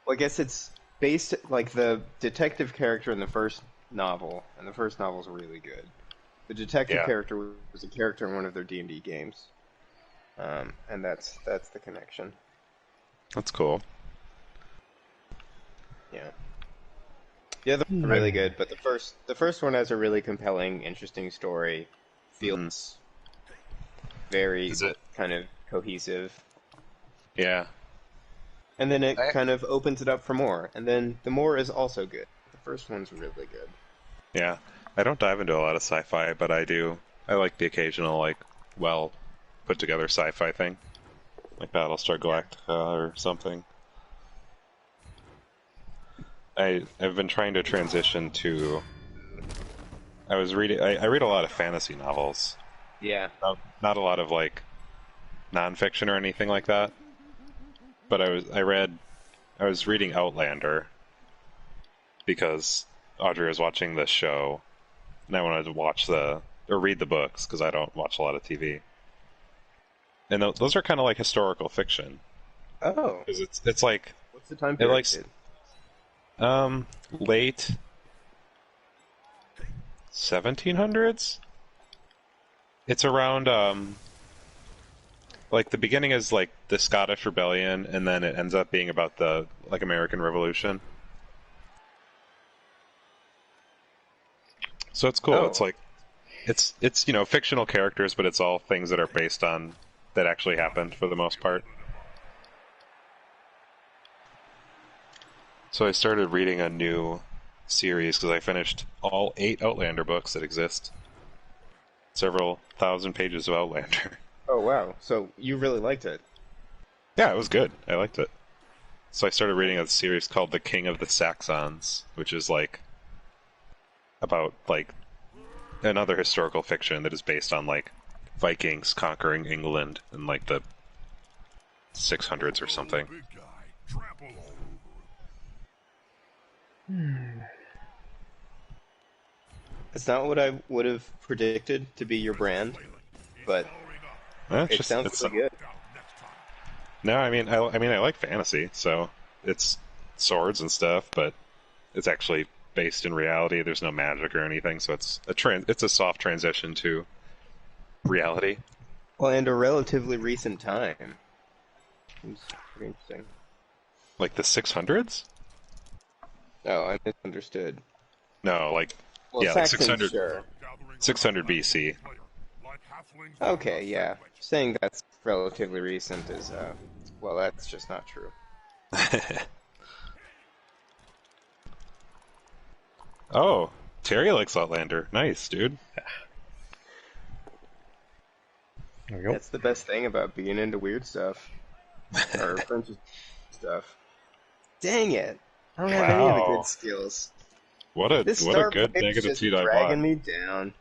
I guess it's based the detective character in the first novel, and the first novel's really good. The detective character was a character in one of their D&D games, and that's the connection. That's cool. Yeah. The other ones are really good, but the first one has a really compelling, interesting story. Feels very kind of cohesive. Yeah. And then it kind of opens it up for more, and then the more is also good. The first one's really good. Yeah. I don't dive into a lot of sci-fi, but I do. I like the occasional, well put together sci-fi thing. Like Battlestar Galactica or something. I've been trying to transition to I was reading. I read a lot of fantasy novels. Yeah. Not a lot of like nonfiction or anything like that. But I was reading Outlander because Audrey was watching the show, and I wanted to read the books because I don't watch a lot of TV. And those are kind of like historical fiction. Oh. Because it's like What's the time period? Late 1700s. It's around like the beginning is like the Scottish Rebellion, and then it ends up being about the like American Revolution. So it's cool. Oh. It's like it's fictional characters, but it's all things that are based on that actually happened for the most part. So I started reading a new series because I finished all 8 Outlander books that exist. Several thousand pages of Outlander. Oh, wow. So you really liked it. Yeah, it was good. I liked it. So I started reading a series called The King of the Saxons, which is like about like another historical fiction that is based on like Vikings conquering England in like the 600s or something. Big guy, trample all over. It's not what I would have predicted to be your brand, but it sounds pretty good. No, I mean I like fantasy, so it's swords and stuff, but it's actually based in reality. There's no magic or anything, so it's a soft transition to reality. Well, and a relatively recent time. Seems pretty interesting. Like the 600s? Oh, I misunderstood. No, like Well, yeah, like Saxons, 600 sure. 600 BC. Okay, yeah. Saying that's relatively recent is, well, that's just not true. Oh, Terry likes Outlander. Nice, dude. There we go. That's the best thing about being into weird stuff. Or French stuff. Dang it! I don't have any of the Wow. good skills. What a This good Starblade is negative just feed I dragging bought. me down.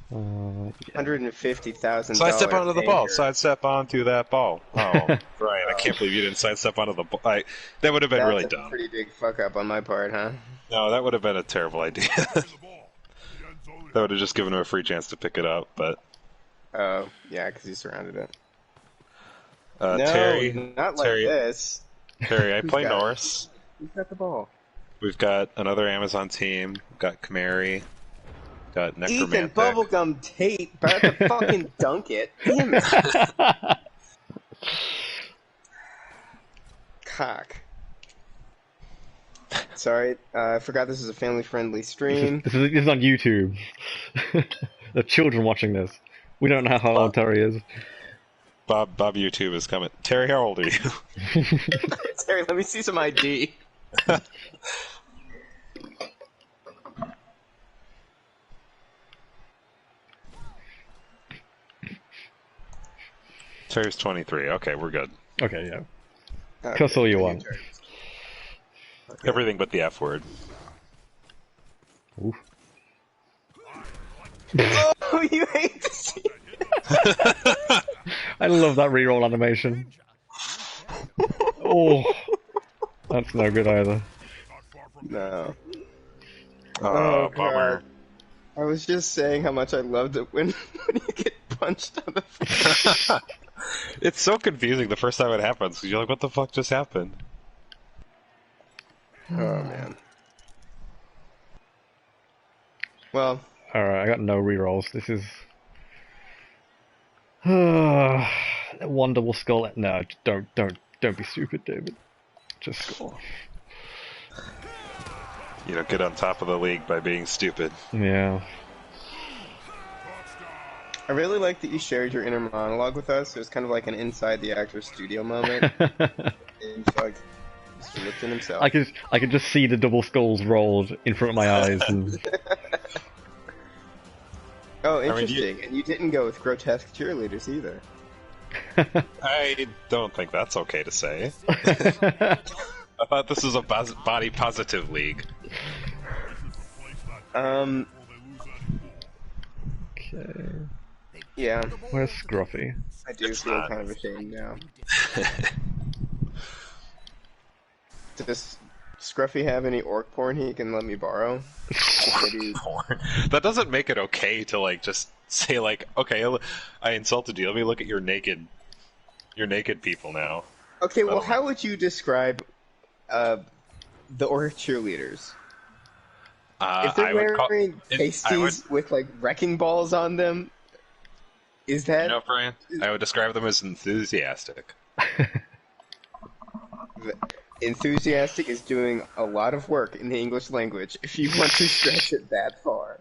150,000. Sidestep onto the ball. Sidestep onto that ball. Oh, Brian, I can't believe you didn't sidestep onto the ball. That would have been really That's a dumb. pretty big fuck up on my part, huh? No, that would have been a terrible idea. That would have just given him a free chance to pick it up. But Oh, yeah, because he surrounded it. No, Terry, not like this. Terry, I play got it? Norse. Who's got the ball? We've got another Amazon team. We've got Kamari. Got Ethan Necromantic. Bubblegum Tate about to fucking dunk it. Damn it. Cock. Sorry, I forgot this is a family-friendly stream. This is on YouTube. There are children watching this. We don't know how old Terry is. Bob YouTube is coming. Terry, how old are you? Terry, let me see some ID. Terry's 23. Okay, we're good. Okay, yeah. Okay, Cuss all you want. Everything but the F word. Oof. Oh, you hate to see I love that reroll animation. Oh, that's no good either. No. Oh, God. bummer. I was just saying how much I loved it when you get punched on the face. It's so confusing the first time it happens because you're like, what the fuck just happened? Oh, man. Well, Alright, I got no rerolls. This is... one double skull. No, don't be stupid, David. Just score. You know, get on top of the league by being stupid. Yeah. I really like that you shared your inner monologue with us. It was kind of like an inside the actor studio moment. And so, like, Mr. Lipton himself. I could just see the double skulls rolled in front of my eyes, and Oh, mean, interesting. And you didn't go with grotesque cheerleaders either. I don't think that's okay to say. I thought this was a body positive league. Okay. Yeah, Where's Scruffy? I do feel kind of ashamed now. Does Scruffy have any orc porn he can let me borrow? Maybe... Porn. That doesn't make it okay to like just say like, okay, I insulted you. Let me look at your naked people now. Okay, well, how would you describe the orc cheerleaders? If they're wearing pasties with like wrecking balls on them, is that? You know, Brian, I would describe them as enthusiastic. Enthusiastic is doing a lot of work in the English language if you want to stretch it that far.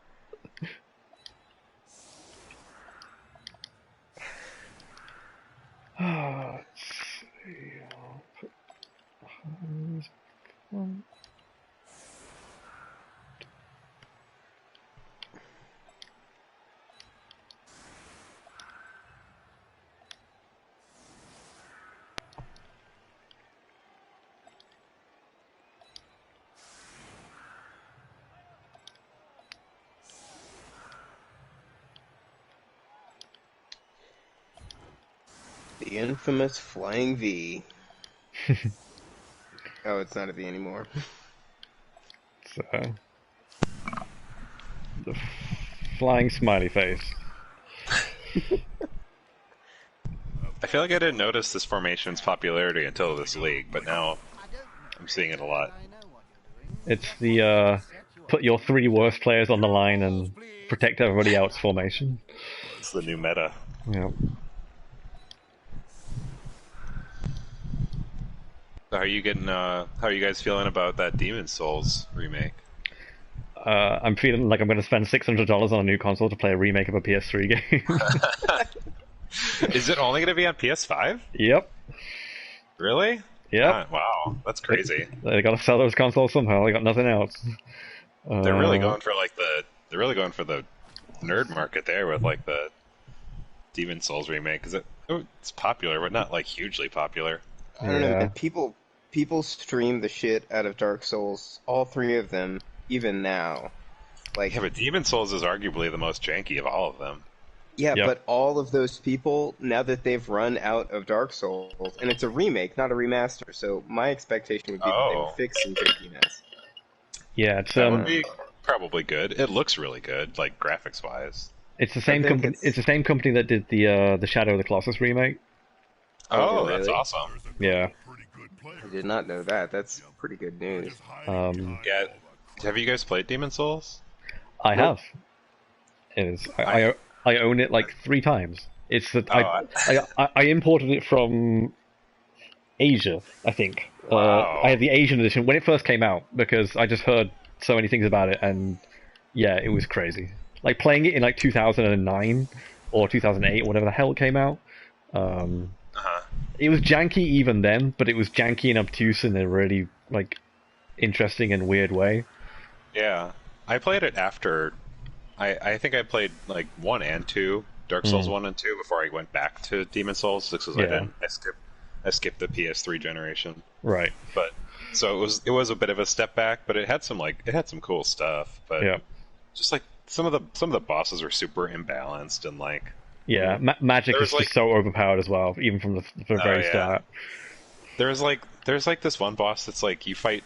The infamous Flying V. Oh, it's not a V anymore. So, the flying smiley face. I feel like I didn't notice this formation's popularity until this league, but now I'm seeing it a lot. It's the put your 3 worst players on the line and protect everybody else formation. It's the new meta. Yep. So how are you getting? How are you guys feeling about that Demon's Souls remake? I'm feeling like I'm going to spend $600 on a new console to play a remake of a PS3 game. Is it only going to be on PS5? Yep. Really? Yep. Wow, that's crazy. They got to sell those consoles somehow. They got nothing else. They're really going for like they're really going for the nerd market there with like the Demon's Souls remake. Because it's popular, but not like hugely popular. I don't know. And people stream the shit out of Dark Souls. All 3 of them, even now. Like, yeah, but Demon's Souls is arguably the most janky of all of them. Yeah, Yep. but all of those people, now that they've run out of Dark Souls, and it's a remake, not a remaster, so my expectation would be that they would fix some jankiness. Yeah, it's That would be probably good. It looks really good, like graphics wise. It's the same company. It's the same company that did the Shadow of the Colossus remake. Oh, really? That's awesome. Yeah. I did not know that. That's pretty good news. Yeah. Have you guys played Demon's Souls? I have. It is. I own it like 3 times. It's that I imported it from Asia, I think. Wow. I had the Asian edition when it first came out because I just heard so many things about it, and yeah, it was crazy. Like playing it in like 2009 or 2008, whatever the hell it came out. It was janky even then, but it was janky and obtuse in a really like interesting and weird way. Yeah, I played it after. I think I played like 1 and 2, Dark Souls 1 and 2, before I went back to Demon's Souls. Because I skipped the PS3 generation. Right. But so it was a bit of a step back, but it had some cool stuff. But Yeah. just like some of the bosses were super imbalanced and like. Yeah, magic is just so overpowered as well, even from the very start. There's like this one boss that's like you fight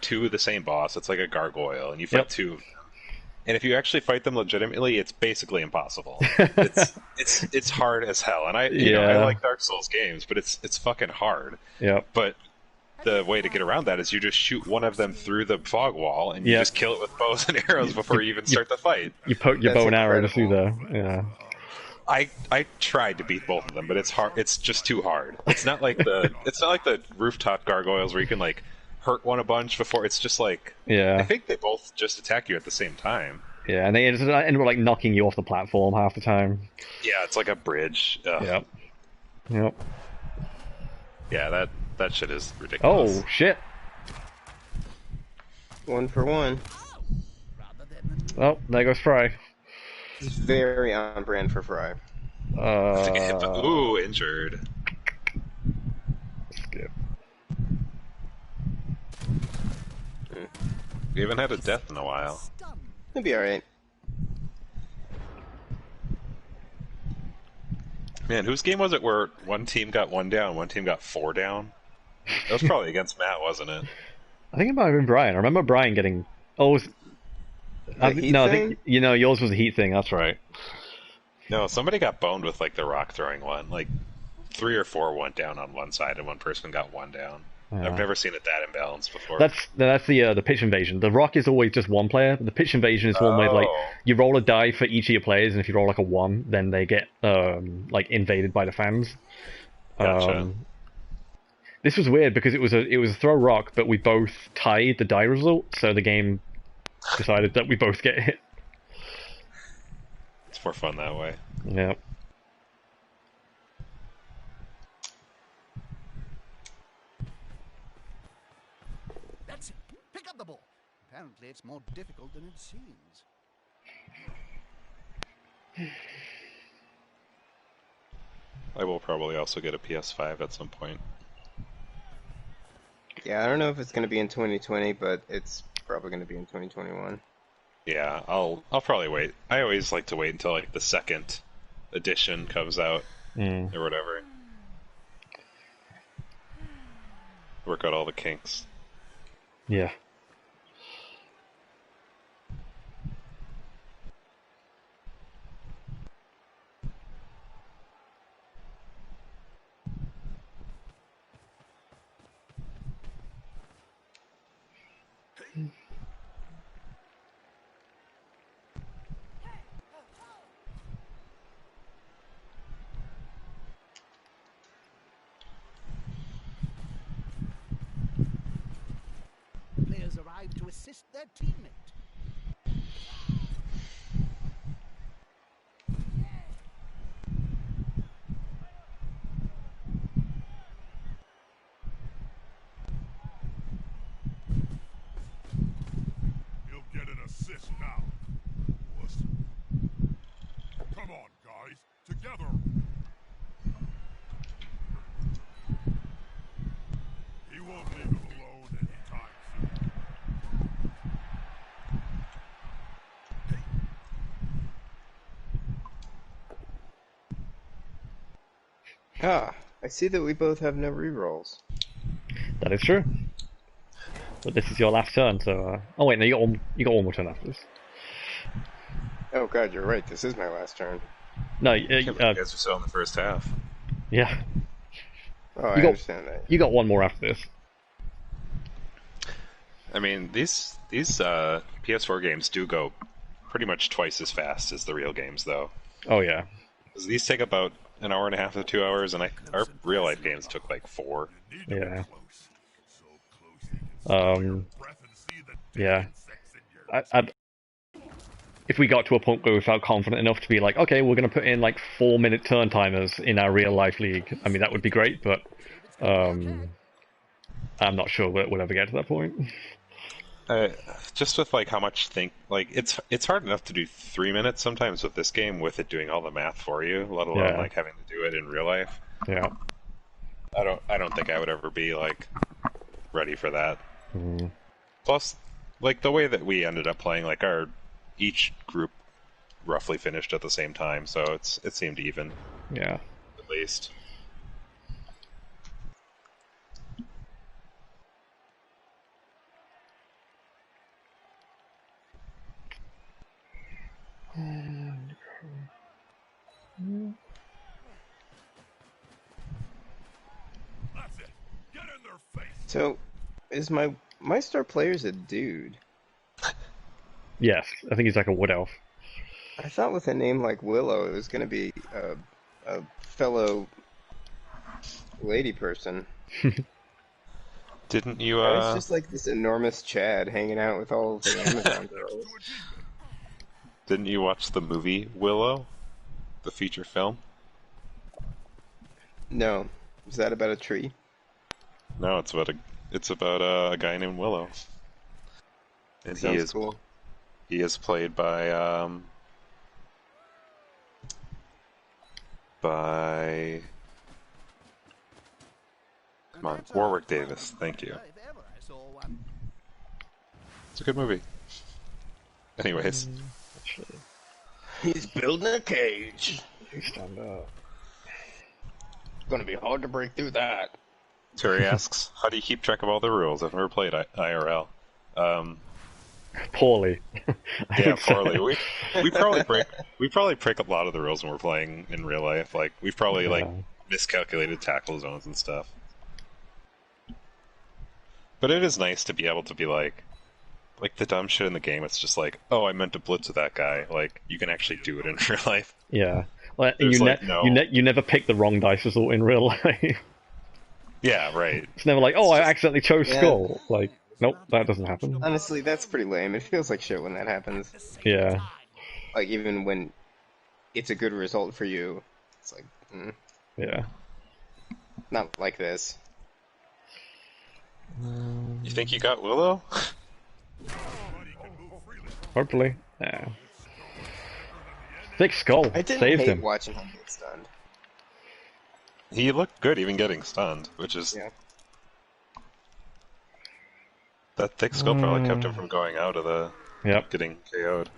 2 of the same boss. It's like a gargoyle, and you fight 2 of them. And if you actually fight them legitimately, it's basically impossible. It's hard as hell. And I like Dark Souls games, but it's fucking hard. Yeah. But the way to get around that is you just shoot one of them through the fog wall, and you just kill it with bows and arrows before you even start the fight. You poke your bow and arrow through there. Yeah. I tried to beat both of them, but it's hard. It's just too hard. It's not like the rooftop gargoyles where you can like hurt one a bunch before. It's just like I think they both just attack you at the same time. Yeah, and they end up like knocking you off the platform half the time. Yeah, it's like a bridge. Ugh. Yep. Yeah, that shit is ridiculous. Oh shit! 1 for 1. Oh, there goes Fry. It's very on brand for Fry. Ooh, injured. Skip. We haven't had a death in a while. It'll be alright. Man, whose game was it where one team got 1 down, one team got 4 down? That was probably against Matt, wasn't it? I think it might have been Brian. I remember Brian getting. Oh, Heat no, I thing? think yours was a heat thing. That's right. No, somebody got boned with like the rock throwing one. Like 3 or 4 went down on one side, and one person got 1 down. I've never seen it that imbalanced before. That's the pitch invasion. The rock is always just one player. The pitch invasion is one where like you roll a die for each of your players, and if you roll like a 1, then they get like invaded by the fans. Gotcha. This was weird because it was a throw rock, but we both tied the die result, so the game decided that we both get hit. It's more fun that way. Yeah. That's it. Pick up the ball. Apparently, it's more difficult than it seems. I will probably also get a PS5 at some point. Yeah, I don't know if it's going to be in 2020, but it's probably going to be in 2021. Yeah, I'll probably wait. I always like to wait until like the second edition comes out or whatever. Work out all the kinks. Yeah. Players arrive to assist their teammate. He'll get an assist now. Wuss. Come on, guys. Together. He won't leave him alone anytime soon. Ah, I see that we both have no rerolls. That is true. But this is your last turn, so. Oh wait, no, you got one more turn after this. Oh god, you're right. This is my last turn. No, You guys are still in the first half. yeah, Oh, I got- understand that. you got one more after this. I mean, these PS4 games do go pretty much twice as fast as the real games, though. Oh yeah. 'Cause these take about an hour and a half to 2 hours, and our real life games took like 4. Need to Yeah. be close. So close you can smell your Um. breath and see the Yeah. insects in your If we got to a point where we felt confident enough to be like, okay, we're going to put in like 4-minute turn timers in our real life league, I mean, that would be great, but I'm not sure we'll ever get to that point. Just with like how much it's hard enough to do 3 minutes sometimes with this game with it doing all the math for you, let alone Yeah. like having to do it in real life. Yeah. I don't think I would ever be like ready for that. Mm. Plus, like the way that we ended up playing, like each group roughly finished at the same time, so it seemed even Yeah. at least. That's it. Get in their face. So, is my star player's a dude? Yes, I think he's like a wood elf. I thought with a name like Willow, it was going to be a fellow lady person. Didn't you It's just like this enormous Chad hanging out with all of the Amazon girls. didn't you watch the movie Willow, the feature film? No, is that about a tree? No, it's about a guy named Willow, and Sounds cool. he is played by come on, Warwick Davis. Thank you. If ever I saw one. It's a good movie. Anyways. He's building a cage. Stand up. It's gonna be hard to break through that. Terry asks, how do you keep track of all the rules? I've never played IRL. Poorly. Yeah, poorly. We probably break a lot of the rules when we're playing in real life. Like we've probably like miscalculated tackle zones and stuff. But it is nice to be able to be like the dumb shit in the game. It's just like, oh, I meant to blitz with that guy. Like you can actually do it in real life. Yeah. Well, There's you, like no- you never pick the wrong dice result in real life. Yeah, right. It's never like, oh, I just- accidentally chose Yeah. skull. Like, nope, that doesn't happen. Honestly, that's pretty lame. It feels like shit when that happens. Yeah. Like, even when it's a good result for you, it's like, Yeah. not like this. You think you got Willow? Hopefully. Yeah. Thick skull. I didn't Saved hate him. watching him get stunned. He looked good even getting stunned, which is... Yeah. That thick skull probably kept him from going out of the... Yep. getting KO'd.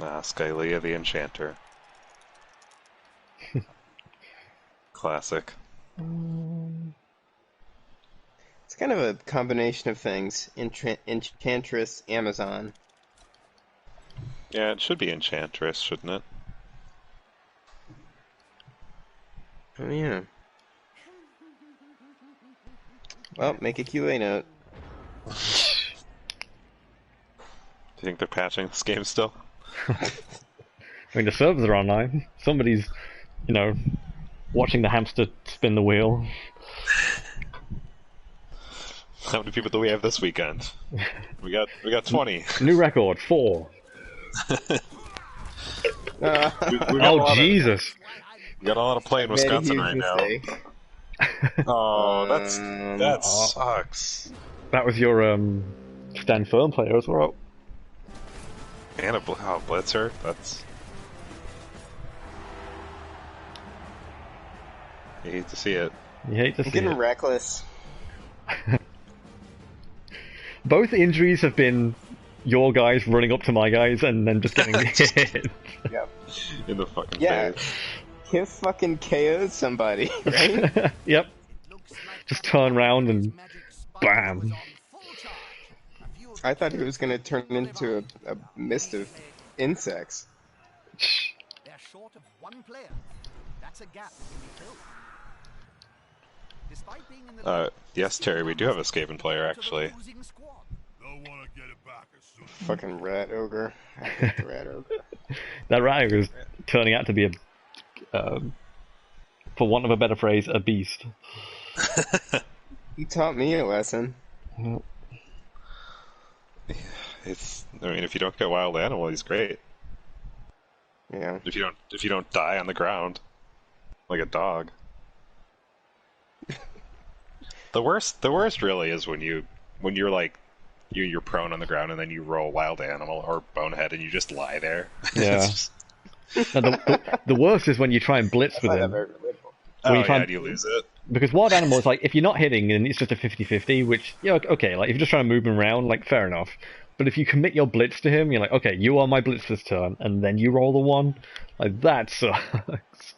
Ah, Skylia the Enchanter. Classic. It's kind of a combination of things. Enchantress, Amazon. Yeah, it should be Enchantress, shouldn't it? Oh, yeah. Well, make a QA note. Do you think they're patching this game still? I mean, the servers are online. Somebody's, watching the hamster spin the wheel. How many people do we have this weekend? We got 20. New record, 4. We got a Oh, lot Jesus. we got a lot of play in Made a Wisconsin huge right mistake. now. Oh, that sucks. That was your, stand firm player as well. And a Blitzer. That's. You hate to see it. You hate to I'm see getting it. reckless. Both injuries have been your guys running up to my guys and then just getting hit. Yep. In the fucking Yeah. face. Kif fucking KO'd somebody, right? Yep. Just turn around and bam. I thought he was gonna turn into a mist of insects. They're short of one player. That's a gap that can be filled. Despite being in the Yes, Terry, we do have a Skaven player, actually. losing squad. They'll want to get it back as soon as Fucking rat ogre. I hate the rat ogre. That rat is turning out to be for want of a better phrase, a beast. He taught me a lesson. If you don't get wild animal, he's great. Yeah. If you don't die on the ground, like a dog. The worst really is when you're like you're prone on the ground and then you roll wild animal or bonehead and you just lie there. Yeah. It's just- And the worst is when you try and blitz with Not that him. very relatable. oh you yeah, find- and you lose it. Because wild animal is like, if you're not hitting, then it's just a 50-50, which, okay, like, if you're just trying to move him around, like, fair enough. But if you commit your blitz to him, you're like, okay, you are my blitz this turn, and then you roll the 1, like, that sucks.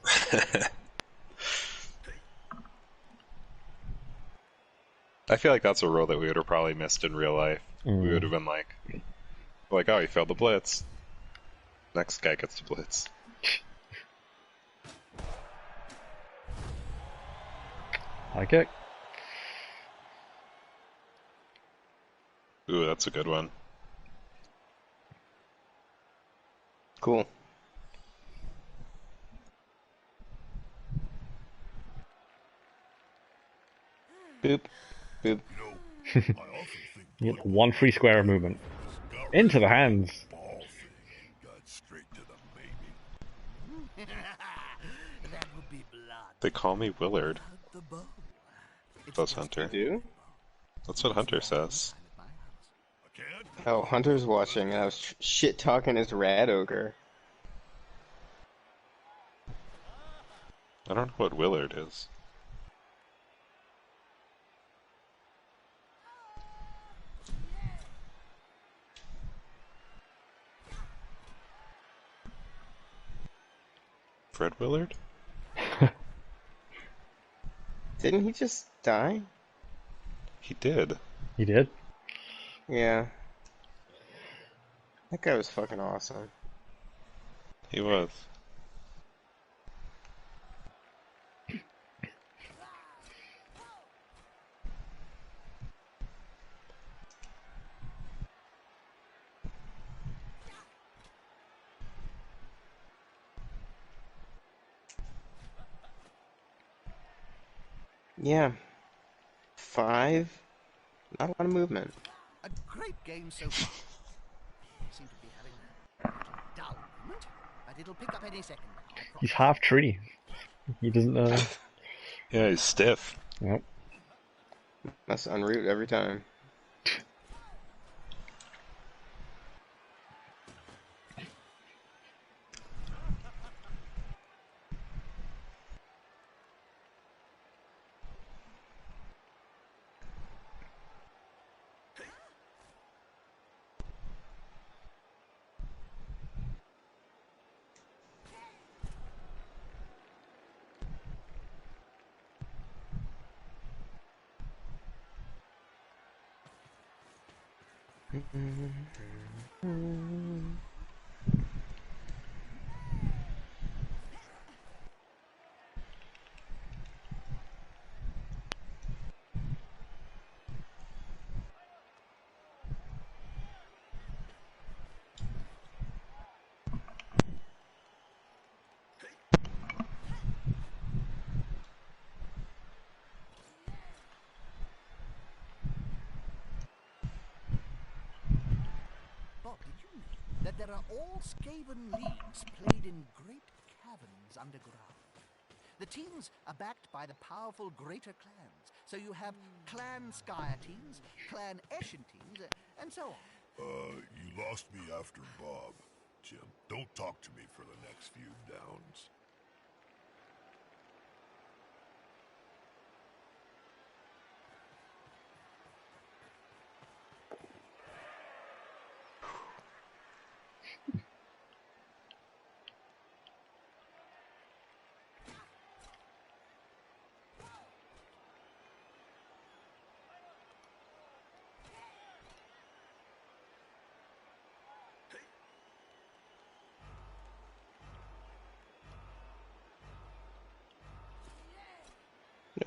I feel like that's a rule that we would have probably missed in real life. We would have been like, oh, you failed the blitz. Next guy gets to blitz. Okay. Ooh, that's a good one. Cool. Boop. Boop. I also think You get 1 free square of movement. Into the hands. ball thing got straight to the baby. That would be blood. They call me Willard. The bow. That's Hunter. Do? That's what Hunter says. I can't. Oh, Hunter's watching, and I was shit talking his rat ogre. I don't know what Willard is. Fred Willard? Didn't he just die? He did. He did. Yeah. That guy was fucking awesome. He was. Yeah. 5. Not a lot of movement. A great game so far. Seem to be having a dull moment, but it'll pick up any second now. I He's promise. half tree. He doesn't. Yeah, he's stiff. Yep. Must unroot every time. Bob, did you know that there are all Skaven leagues played in great caverns underground? The teams are backed by the powerful greater clans, so you have Clan Skyer teams, Clan Eshin teams, and so on. You lost me after Bob. Jim, don't talk to me for the next few downs.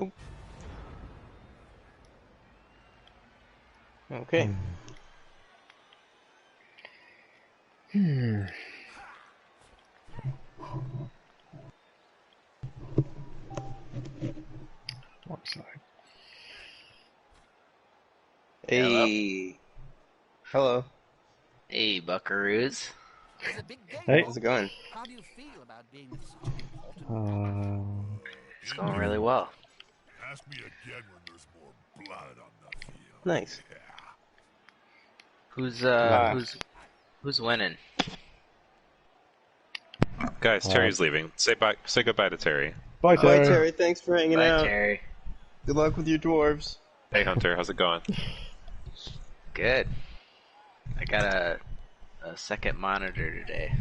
Nope. Okay. What side? Hey. Hello. Hey, buckaroos. It's a big game. Hey. How's it going? How do you feel about being such an important It's going really well. Ask me again when there's more blood on the field. Nice. Yeah. Who's winning? Guys, Terry's leaving. Say bye. Say goodbye to Terry. Bye, Bye, Terry. Terry. Thanks for hanging Bye, out. Terry. Good luck with your dwarves. Hey, Hunter, how's it going? Good. I got a second monitor today.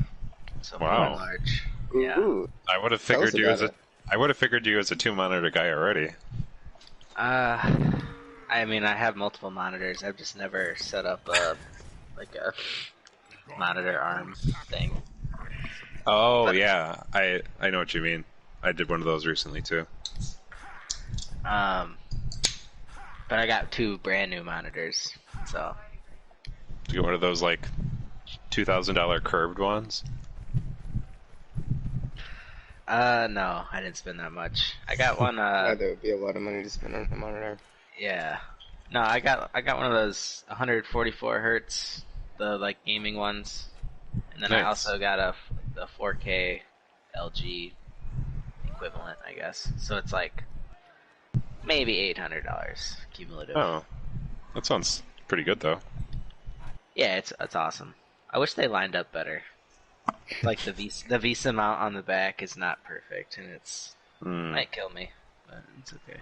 So Wow. large. Ooh, Yeah. ooh. I would have Tell us figured you about as a. it. I would have figured you as a 2-monitor guy already. I mean, I have multiple monitors. I've just never set up a monitor arm thing. Oh yeah, I know what you mean. I did one of those recently too. But I got 2 brand new monitors. So Did you get one of those like $2,000 curved ones? no, I didn't spend that much. I got one. That would be a lot of money to spend on a monitor. Yeah. No, I got one of those 144 hertz, the like gaming ones, and then I Nice. also got the 4K LG equivalent, I guess. So it's like maybe $800 cumulative. Oh, that sounds pretty good though. Yeah, it's awesome. I wish they lined up better. Like the VESA mount on the back is not perfect, and it's Might kill me, but it's okay.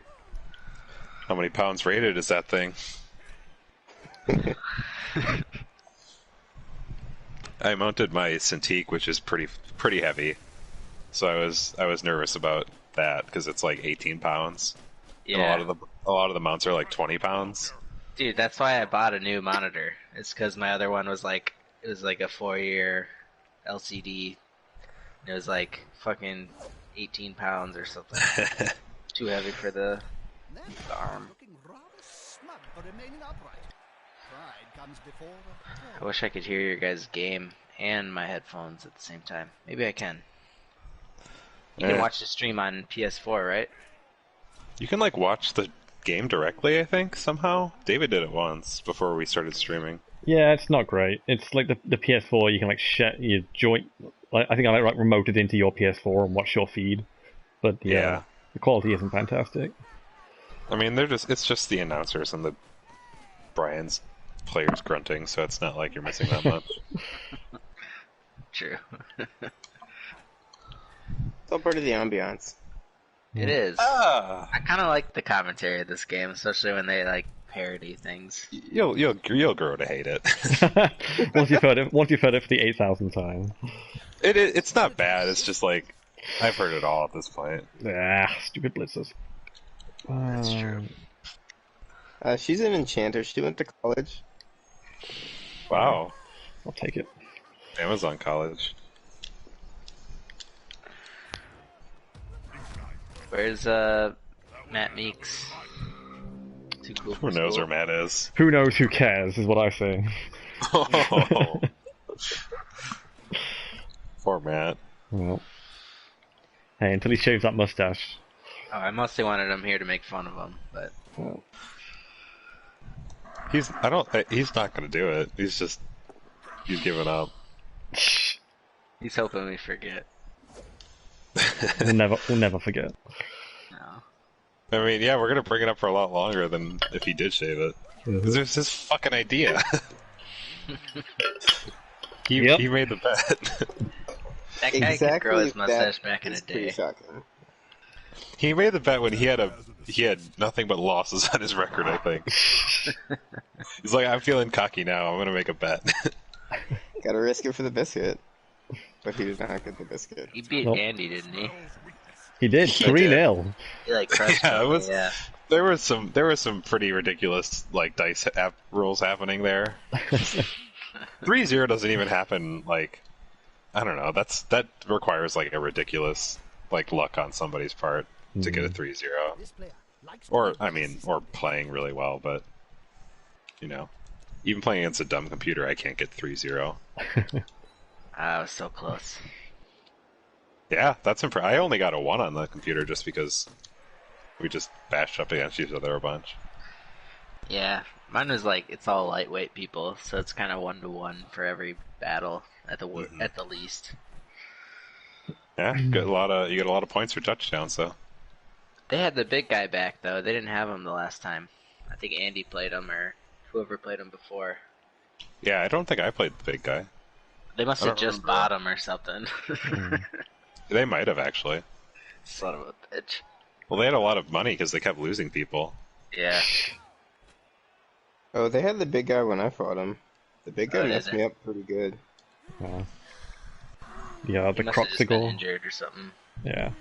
How many pounds rated is that thing? I mounted my Cintiq, which is pretty heavy, so I was nervous about that because it's like 18 pounds. Yeah. And a lot of the mounts are like 20 pounds. Dude, that's why I bought a new monitor. It's because my other one was like, it was like a 4-year LCD. It was like fucking 18 pounds or something. Too heavy for the arm. Looking rather smug for remaining upright. Pride comes before a fall. I wish I could hear your guys' game and my headphones at the same time. Maybe I can. You can watch the stream on PS4, right? You can like watch the game directly, I think, somehow. David did it once before we started streaming. Yeah, it's not great. It's like the PS4. You can like share your joint. Like, I think I like remote it into your PS4 and watch your feed. But yeah, the quality isn't fantastic. I mean, it's just the announcers and the Brian's players grunting, so it's not like you're missing that much. True. It's all part of the ambiance. It is. Ah, I kind of like the commentary of this game, especially when they like parody things. you'll grow to hate it. once you've heard it for the 8,000th time. It's not bad. It's just like I've heard it all at this point. Ah, stupid blitzers. That's true. She's an enchanter. She went to college. Wow, I'll take it. Amazon College. Where's Matt Meeks? Too cool. Who knows where Matt is? Who knows? Who cares? Is what I say. Oh. Poor Matt. Well, hey, until he shaves that mustache. Oh, I mostly wanted him here to make fun of him, but Well, He's not gonna do it. He's given up. he's hoping we forget. we'll never forget. No. I mean, yeah, we're gonna bring it up for a lot longer than if he did shave it. Because there's his fucking idea. He made the bet. That guy could grow his mustache back in a day. Shocking. He made the bet when he had nothing but losses on his record, I think. He's like, I'm feeling cocky now, I'm gonna make a bet. Gotta risk it for the biscuit. But he did not get the biscuit. He beat Nope. Andy, didn't he? He did 3-0. He like crushed Yeah, him. it was. Yeah. There were some pretty ridiculous like dice rules happening there. 3-0 doesn't even happen. Like, I don't know. That requires like a ridiculous like luck on somebody's part to get a 3-0. This player likes to Or be I mean, or playing really well, but you know, even playing against a dumb computer, I can't get 3-0. I was so close. Yeah, that's I only got a 1 on the computer just because we just bashed up against each other a bunch. Yeah, mine was like it's all lightweight people, so it's kind of 1-to-1 for every battle at the at the least. Yeah, you get a lot of points for touchdowns, though. They had the big guy back though. They didn't have him the last time. I think Andy played him or whoever played him before. Yeah, I don't think I played the big guy. They must I have don't just remember. bought him or something. They might have actually. Son of a bitch. Well, they had a lot of money because they kept losing people. Yeah. Oh, they had the big guy when I fought him. The big guy Oh, did messed they? me up pretty good. Yeah, He the must have just been Croxicle. injured or something. Yeah.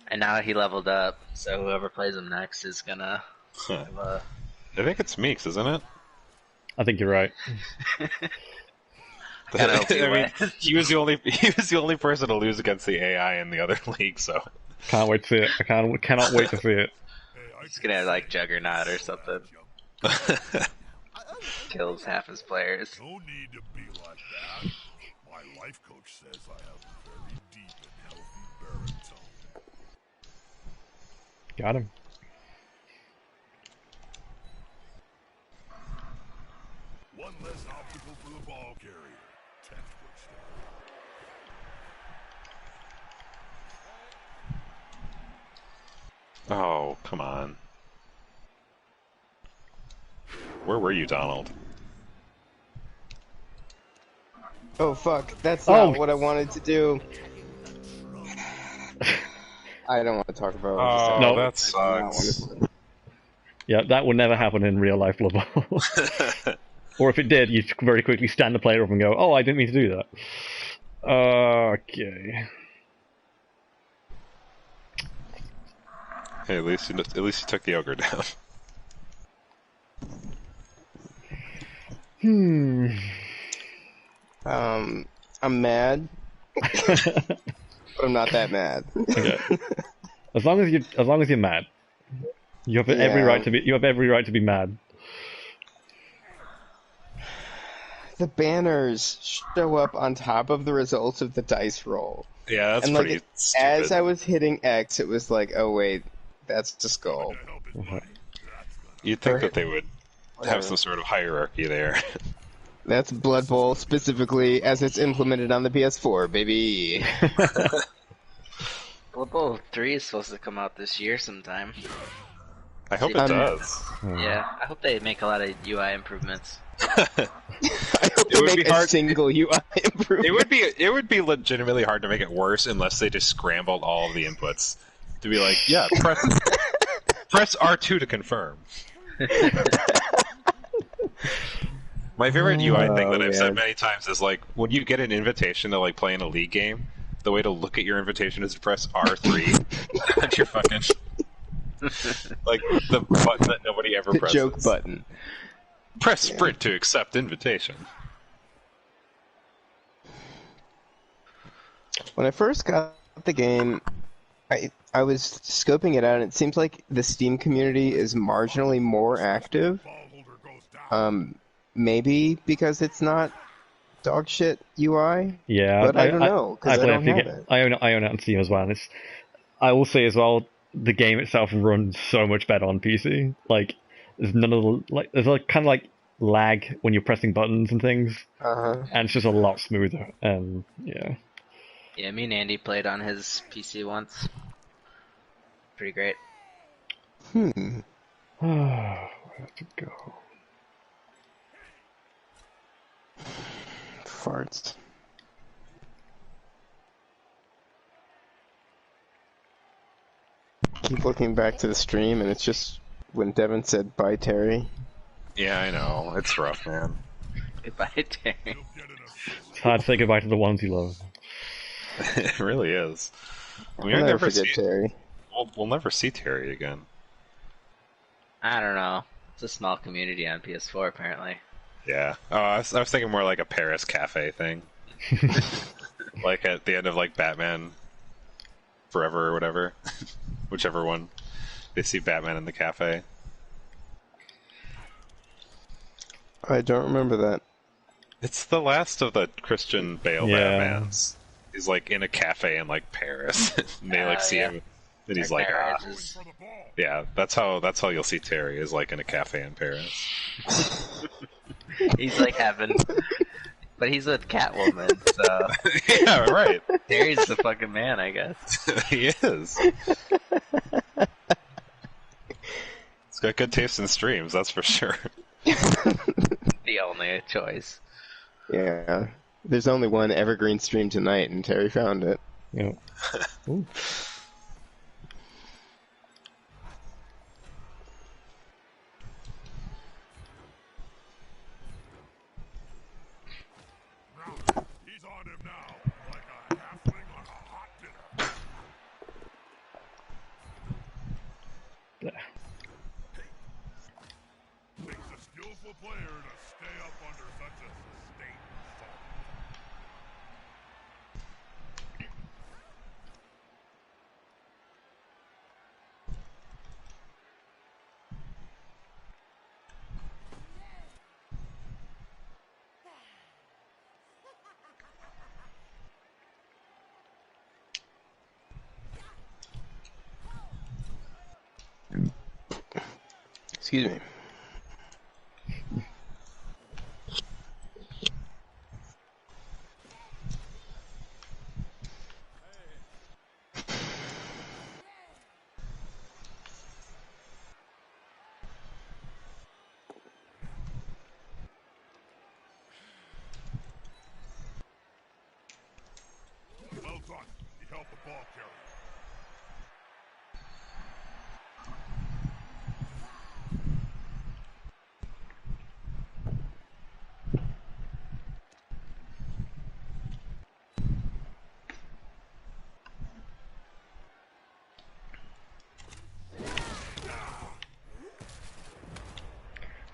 And now he leveled up, so whoever plays him next is gonna Huh. have a... I think it's Meeks, isn't it? I think you're right. Kinda hope he I mean, wins. he was the only person to lose against the AI in the other league. So Can't wait to see it. Cannot wait to see it. He's gonna have like Juggernaut or something. Kills half his players. No need to be like that. My life coach says I have a very deep and healthy baritone. Got him. One less obstacle for the ball carrier. 10th touchdown. oh, come on. Where were you, Donald? Oh fuck, that's Oh. not what I wanted to do. I don't want to talk about. Oh, No. that sucks. Yeah, that would never happen in real life Blood Bowl. Or if it did, you'd very quickly stand the player up and go, "Oh, I didn't mean to do that." Okay. Hey, at least you took the ogre down. I'm mad, but I'm not that mad. Okay. As long as you're mad, you have every Yeah. right to be. You have every right to be mad. The banners show up on top of the results of the dice roll. Yeah, that's And pretty like, stupid. as I was hitting X, it was like, oh wait, that's the skull. You'd think that they would Whatever. have some sort of hierarchy there. That's Blood Bowl specifically as it's implemented on the PS4, baby. Blood Bowl 3 is supposed to come out this year sometime. I hope it does. Yeah, I hope they make a lot of UI improvements. I hope they would make be a hard- single UI improvement. It would be legitimately hard to make it worse unless they just scrambled all of the inputs to be like, yeah, press R2 to confirm. My favorite UI thing that I've said many times is like when you get an invitation to like play in a league game, the way to look at your invitation is to press R3. That's your fucking like the button that nobody ever The presses. joke button. Press sprint to accept invitation. When I first got the game, I was scoping it out, and it seems like the Steam community is marginally more active. Maybe because it's not dog shit UI. Yeah, But I don't know because I don't have it. I own it on Steam as well. And I will say as well, the game itself runs so much better on PC. Like, there's none of the there's like kind of like lag when you're pressing buttons and things, and it's just a lot smoother. And yeah. Yeah, me and Andy played on his PC once. Pretty great. Where to go? Farts. Keep looking back to the stream, and it's just when Devin said "Bye, Terry." Yeah, I know. It's rough, man. Goodbye, Terry. It's hard to say goodbye to the ones you love. It really is. I'll never forget Terry. We'll never see Terry again. I don't know. It's a small community on PS4, apparently. Yeah. Oh, I was thinking more like a Paris cafe thing. Like at the end of like Batman Forever or whatever. Whichever one. They see Batman in the cafe. I don't remember that. It's the last of the Christian Bale Batmans. He's like in a cafe in like Paris. And they like see him and he's like, yeah, that's how you'll see Terry, is like in a cafe in Paris. He's like having, but he's with Catwoman, so yeah, right. Terry's the fucking man, I guess. He is. He's got good taste in streams, that's for sure. The only choice. Yeah. There's only one evergreen stream tonight, and Terry found it. Yeah. Ooh. He's on him now, like a halfling on a hot dinner. Takes a skillful player to stay up under such a sustained assault. Excuse me. Well done. He held the ball carrier.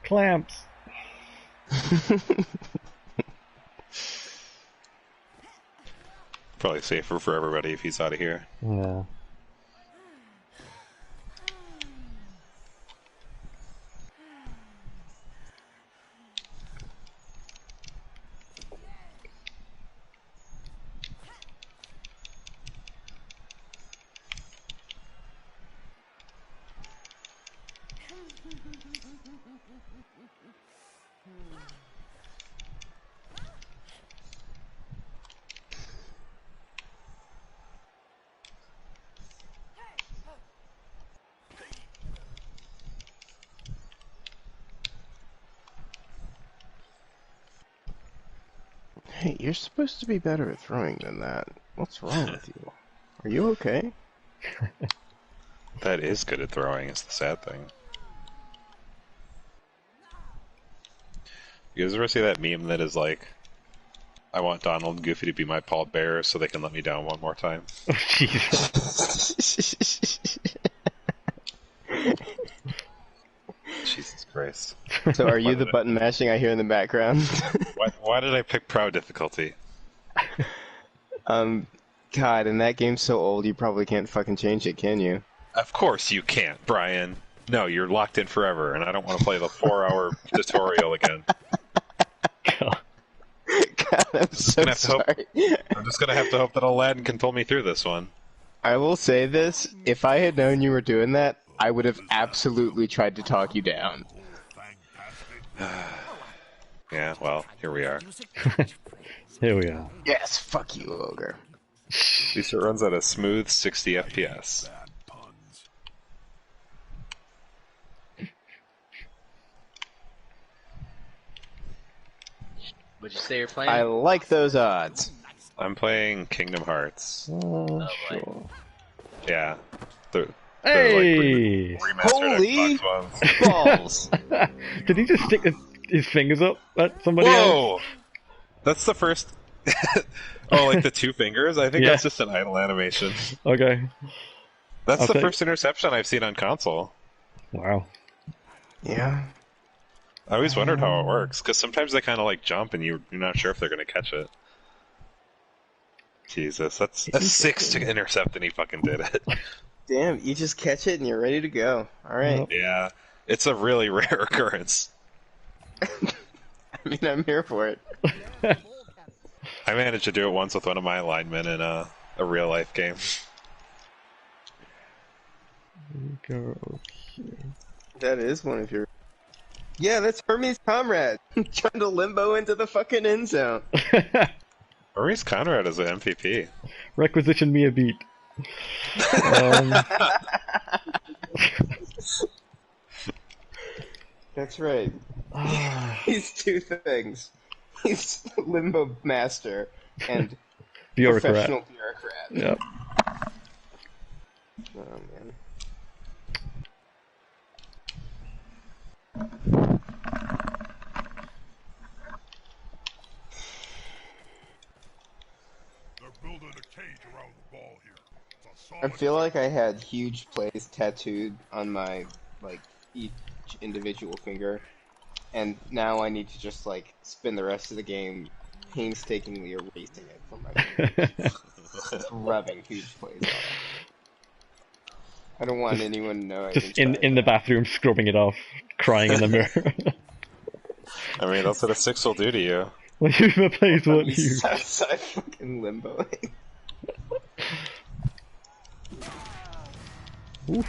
Clamps. Probably safer for everybody if he's out of here. Yeah. Hey, you're supposed to be better at throwing than that. What's wrong with you? Are you okay? That is good at throwing, is the sad thing. You guys ever see that meme that is like, I want Donald and Goofy to be my pallbearers so they can let me down one more time? Oh, Jesus. Jesus Christ. So are you the button mashing I hear in the background? Why did I pick Pro difficulty? God, and that game's so old you probably can't fucking change it, can you? Of course you can't, Brian. No, you're locked in forever, and I don't want to play the 4-hour tutorial again. God, I'm so sorry. I'm just gonna have to hope that Aladdin can pull me through this one. I will say this, if I had known you were doing that, I would have absolutely tried to talk you down. Yeah, well, here we are. Here we are. Yes, fuck you, Ogre. At least it runs at a smooth 60 FPS. Would you say you're playing? I like those odds. I'm playing Kingdom Hearts. Oh, sure. Yeah. They're Hey! like remastered Holy Xbox ones. balls! Did he just stick his fingers up at somebody else? Whoa! That's the first... Oh, like the two fingers? I think Yeah. that's just an idle animation. Okay. That's I'll the take- first interception I've seen on console. Wow. Yeah. I always wondered how it works, because sometimes they kind of like jump and you're not sure if they're going to catch it. Jesus, that's a 6 to intercept and he fucking did it. Damn, you just catch it and you're ready to go. Alright. Yeah, it's a really rare occurrence. I mean, I'm here for it. I managed to do it once with one of my linemen in a real life game. Go. That is one of your... Yeah, that's Hermes Comrade. Trying to limbo into the fucking end zone. Maurice Conrad is an MVP. Requisition me a beat. That's right. He's two things. He's limbo master and Bureaucrat. professional bureaucrat. Yep. Oh, man. They're building a cage around the ball here. It's a I solid feel like I had huge plays tattooed on my, like, each individual finger, and now I need to just, like, spend the rest of the game painstakingly erasing it from my fingers. Rubbing huge plays on it. I don't want anyone to know I Just even in the bathroom, scrubbing it off, crying in the mirror. I mean, that's what a 6 will do to you. Well, you plays what you. outside fucking limboing. that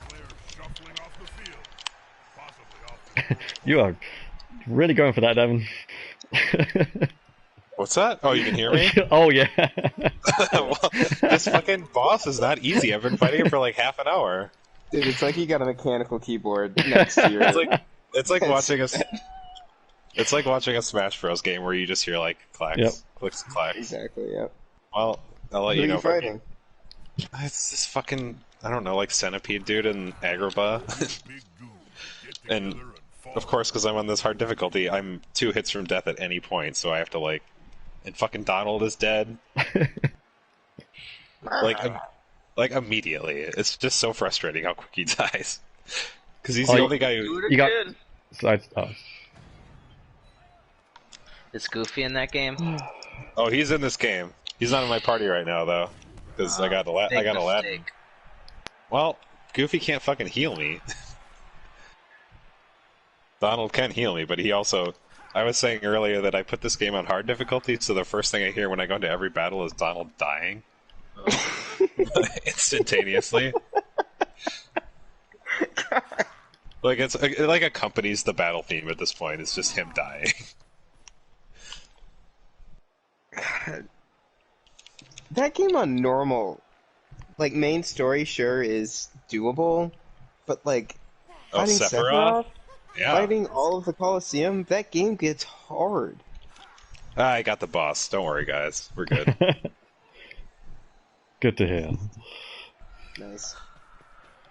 player shuffling off the field. Possibly off the You are really going for that, Devin. What's that? Oh, you can hear me? Oh yeah. Well, this fucking boss is not easy. I've been fighting him for like half an hour. Dude, it's like you got a mechanical keyboard next to your... It's like watching a... It's like watching a Smash Bros. Game where you just hear like clacks, Yep. clicks, and clacks. Exactly, yeah. Well, I'll let Who you are know. you if I fighting? It's this fucking, I don't know, like centipede dude in Agrabah. big goon. Get And, together and fall. Of course, because I'm on this hard difficulty, I'm 2 hits from death at any point, so I have to like... And fucking Donald is dead. Like immediately. It's just so frustrating how quick he dies. Because he's the only guy who... You got... Side stuff. Is Goofy in that game? Oh, he's in this game. He's not in my party right now, though. Because I got Aladdin. Well, Goofy can't fucking heal me. Donald can heal me, but he also... I was saying earlier that I put this game on hard difficulty, so the first thing I hear when I go into every battle is Donald dying. Instantaneously. Like, it like accompanies the battle theme at this point. It's just him dying. God. That game on normal, like, main story sure is doable, but like, fighting Sephiroth? Yeah. Fighting all of the Colosseum, that game gets hard. I got the boss. Don't worry, guys. We're good. Good to hear. Nice.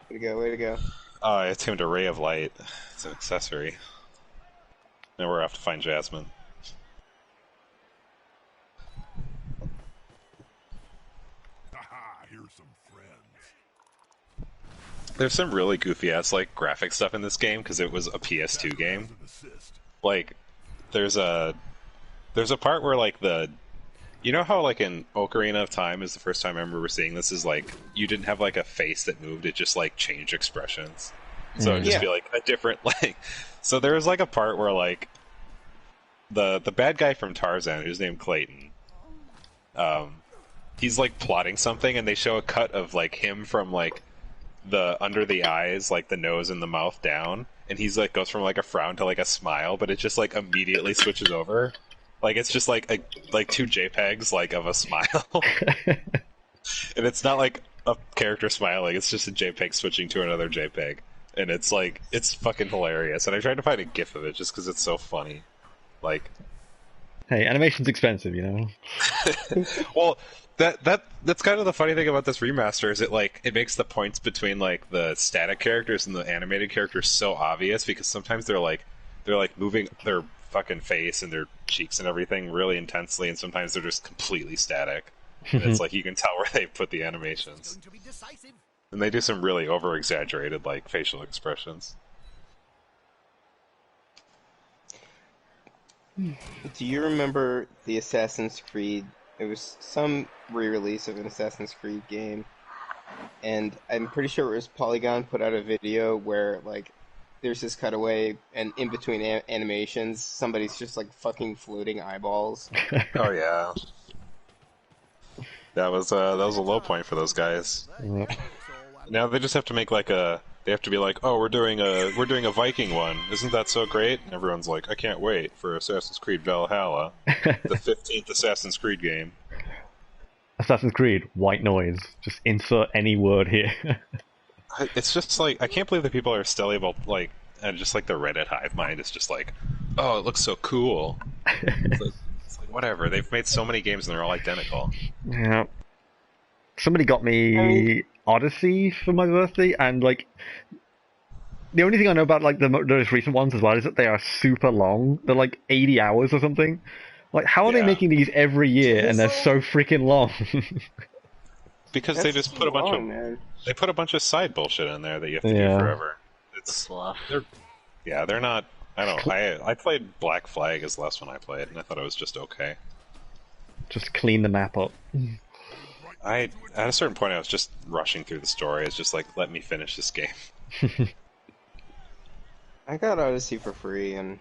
Way to go, way to go. Oh, I tuned a Ray of Light. It's an accessory. Now we're off to find Jasmine. Haha, here's some friends. There's some really goofy-ass, like, graphic stuff in this game, because it was a PS2 game. Like, there's a part where, like, you know how, like, in Ocarina of Time is the first time I remember seeing this, is, like, you didn't have, like, a face that moved, it just, like, changed expressions. So it'd just be, like, a different, like... So there was, like, a part where, like, the bad guy from Tarzan, who's named Clayton, he's, like, plotting something, and they show a cut of, like, him from, like, the under the eyes, like, the nose and the mouth down, and he's, like, goes from, like, a frown to, like, a smile, but it just, like, immediately switches over. Like, it's just, like, two JPEGs, like, of a smile. And it's not, like, a character smiling, it's just a JPEG switching to another JPEG. And it's, like, it's fucking hilarious. And I tried to find a GIF of it just because it's so funny. Like... Hey, animation's expensive, you know? Well, that's kind of the funny thing about this remaster, is it makes the points between, like, the static characters and the animated characters so obvious, because sometimes they're moving their fucking face and their cheeks and everything really intensely, and sometimes they're just completely static. And it's like you can tell where they put the animations. And they do some really over-exaggerated, like, facial expressions. Do you remember the Assassin's Creed? It was some re-release of an Assassin's Creed game, and I'm pretty sure it was Polygon put out a video where, like, there's this cutaway, and in between animations, somebody's just, like, fucking floating eyeballs. Oh yeah, that was a low point for those guys. Now they just have to make they have to be like, oh, we're doing a Viking one. Isn't that so great? And everyone's like, I can't wait for Assassin's Creed Valhalla, the 15th Assassin's Creed game. Assassin's Creed, white noise. Just insert any word here. It's just like, I can't believe that people are still able, like, and just like the Reddit hive mind is just like, oh, it looks so cool. It's like, whatever. They've made so many games and they're all identical. Yeah. Somebody got me Odyssey for my birthday, and, like, the only thing I know about, like, the most recent ones as well is that they are super long. They're like 80 hours or something. Like, how are they making these every year and they're so freaking long? Because they just put a bunch of side bullshit in there that you have to do forever. It's fluff. They're not. I don't know. I played Black Flag as the last one I played, and I thought it was just okay. Just clean the map up. At a certain point, I was just rushing through the story. It's just like, let me finish this game. I got Odyssey for free, and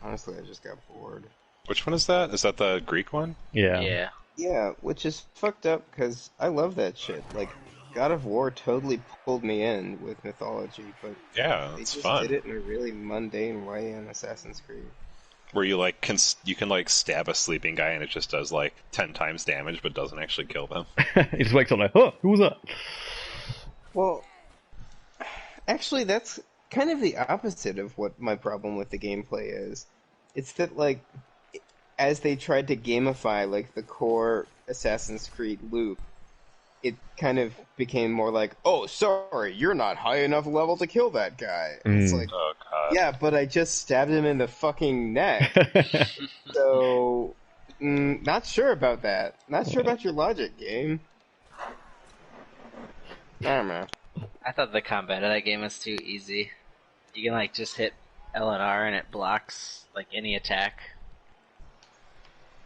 honestly, I just got bored. Which one is that? Is that the Greek one? Yeah. Yeah. Yeah, which is fucked up, because I love that shit. Like, God of War totally pulled me in with mythology, but yeah, they it's just fun. did it in a really mundane way in Assassin's Creed. Where you you can like stab a sleeping guy and it just does like 10 times damage, but doesn't actually kill them. He just wakes up like, oh, who was that? Well, actually, that's kind of the opposite of what my problem with the gameplay is. It's that, like, as they tried to gamify, like, the core Assassin's Creed loop, it kind of became more like, oh, sorry, you're not high enough level to kill that guy. It's like, oh, God. Yeah, but I just stabbed him in the fucking neck. So, not sure about that. Not sure about your logic, game. I don't know. I thought the combat of that game was too easy. You can like just hit L and R and it blocks like any attack.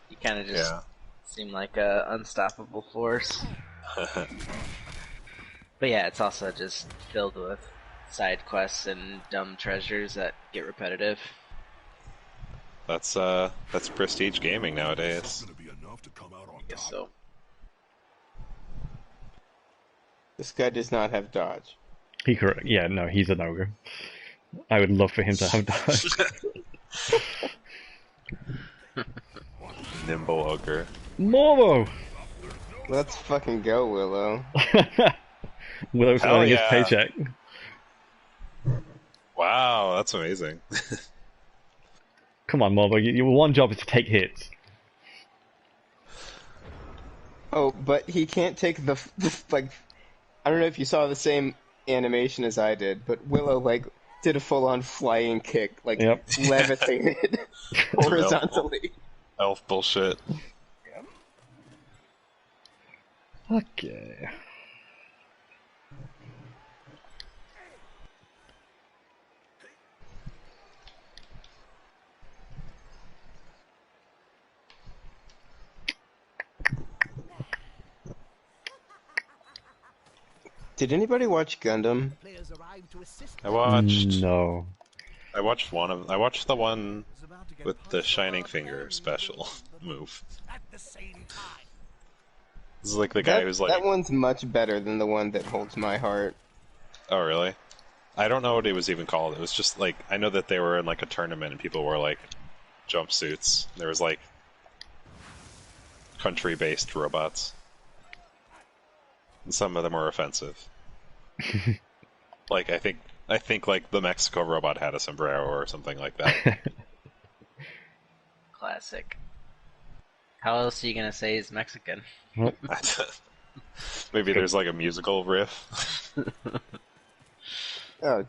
You kind of just seem like a unstoppable force. But yeah, it's also just filled with side quests and dumb treasures that get repetitive. That's prestige gaming nowadays. I guess so. This guy does not have dodge. Yeah, no, he's an ogre. I would love for him to have dodge. Nimble ogre. Morbo! Let's fucking go, Willow. Willow's Hell earning his yeah. paycheck. Wow, that's amazing. Come on, Morbo, your one job is to take hits. Oh, but he can't take the like. I don't know if you saw the same animation as I did, but Willow like did a full-on flying kick, like levitated horizontally. Elf bullshit. Okay. Did anybody watch Gundam? I watched. No. I watched the one with the Shining Finger special move. This is like the guy who's like. That one's much better than the one that holds my heart. Oh really? I don't know what it was even called. It was just like I know that they were in like a tournament and people wore like jumpsuits. There was like country-based robots. And some of them were offensive. Like I think like the Mexico robot had a sombrero or something like that. Classic. How else are you gonna say he's Mexican? Maybe there's like a musical riff. Oh,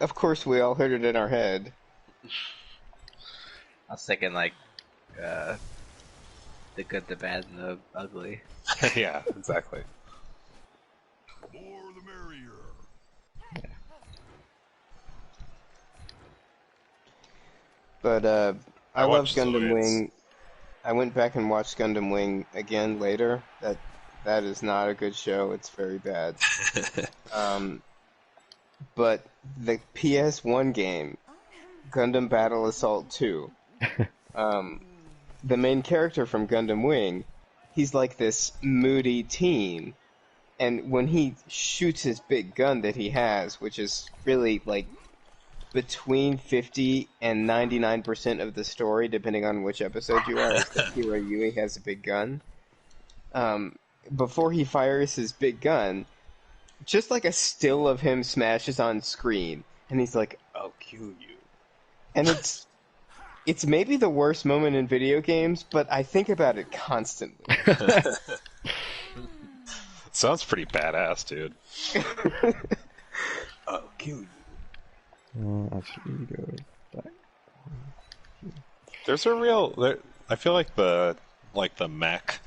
of course we all heard it in our head. I was thinking like the good, the bad, and the ugly. Yeah, exactly. More the merrier. But I love watched Gundam Zoids. Wing. I went back and watched Gundam Wing again later. That is not a good show. It's very bad. But the PS1 game, Gundam Battle Assault 2, the main character from Gundam Wing, he's like this moody teen, and when he shoots his big gun that he has, which is really like between 50 and 99% of the story, depending on which episode you are, is that Hiro Yui has a big gun. Before he fires his big gun, just like a still of him smashes on screen, and he's like, "I'll kill you." And it's maybe the worst moment in video games, but I think about it constantly. Sounds pretty badass, dude. I'll kill you. Actually, go back. There's a real. I feel like the mech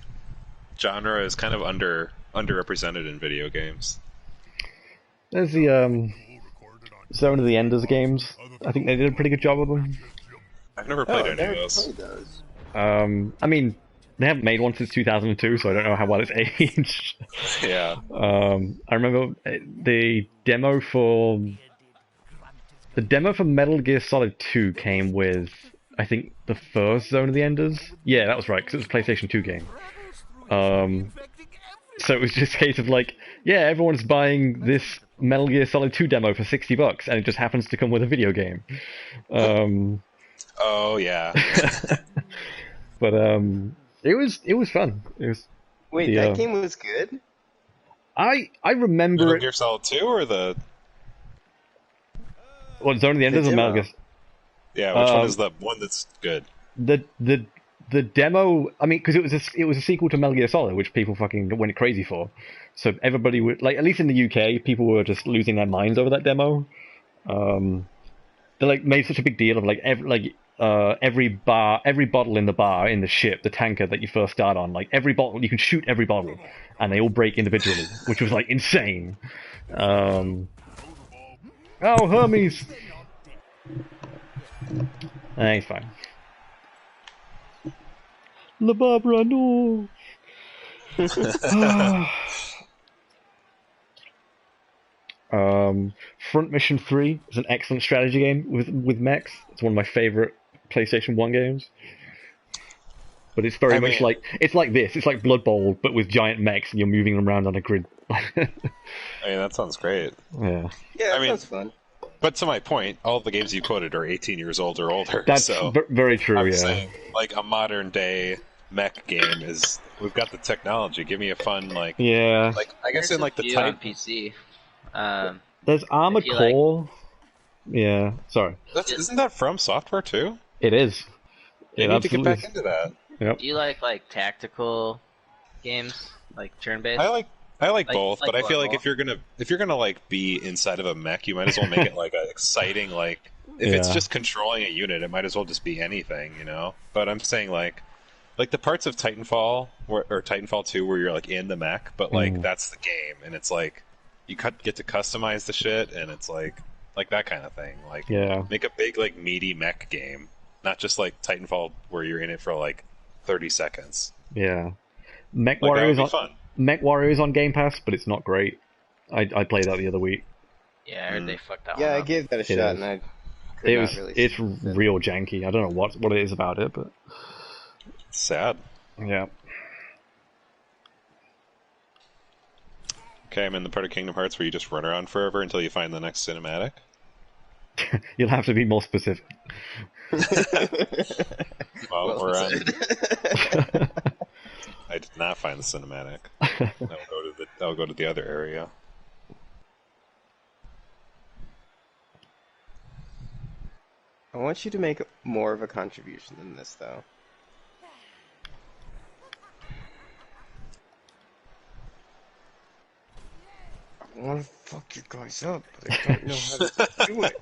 genre is kind of underrepresented in video games. There's the Zone of the Enders games. I think they did a pretty good job of them. I've never played any of those. Played those. I mean, they haven't made one since 2002, so I don't know how well it's aged. Yeah. I remember the demo for Metal Gear Solid 2 came with, I think, the first Zone of the Enders. Yeah, that was right, because it was a PlayStation 2 game. So it was just a case of like, yeah, everyone's buying this Metal Gear Solid 2 demo for $60, and it just happens to come with a video game. Oh yeah. But it was fun. It was. Wait, that game was good? I remember Metal it. Gear Solid 2 or the What, Zone of the Enders or Metal Gear? yeah? Which one is the one that's good? The demo, I mean, because it was a sequel to Metal Gear Solid, which people fucking went crazy for. So everybody would, like, at least in the UK, people were just losing their minds over that demo. They like made such a big deal of like every bottle in the bar in the ship, the tanker that you first start on, like every bottle, you can shoot every bottle, and they all break individually, which was like insane. Oh, Hermes! He's fine. La Barbara, no! Front Mission 3 is an excellent strategy game with mechs. It's one of my favorite PlayStation 1 games. But it's very much like it's like this. It's like Blood Bowl, but with giant mechs, and you're moving them around on a grid. I mean, that sounds great. Yeah. Yeah, that sounds fun. But to my point, all the games you quoted are 18 years old or older. That's so very true. I'm yeah. saying, like a modern day mech game is. We've got the technology. Give me a fun like. Yeah. Like I guess in like the few on type. PC. There's Armored if you like- Core. Yeah. Sorry. Isn't that from software too? It is. You It need to get absolutely back is. into that. Yep. Do you like tactical games, like turn-based? I like both, like but I feel like Blood if you're gonna like be inside of a mech, you might as well make it like an exciting like. If it's Yeah. just controlling a unit, it might as well just be anything, you know. But I'm saying like the parts of Titanfall or Titanfall 2 where you're like in the mech, but like that's the game, and it's like you get to customize the shit, and it's like that kind of thing. Like Yeah. make a big like meaty mech game, not just like Titanfall where you're in it for like 30 seconds. Yeah. Mech Like, that Warriors would be on fun. Mech Warriors on Game Pass, but it's not great. I played that the other week. Yeah, I heard they fucked that Yeah, one I up. gave that a It shot, is. and I could not It's really. real janky. I don't know what it is about it, but Sad. yeah. Okay, I'm in the part of Kingdom Hearts where you just run around forever until you find the next cinematic. You'll have to be more specific. Well, we're on. I did not find the cinematic. I'll go to the other area. I want you to make more of a contribution than this, though. I want to fuck you guys up, but I don't know how to do it.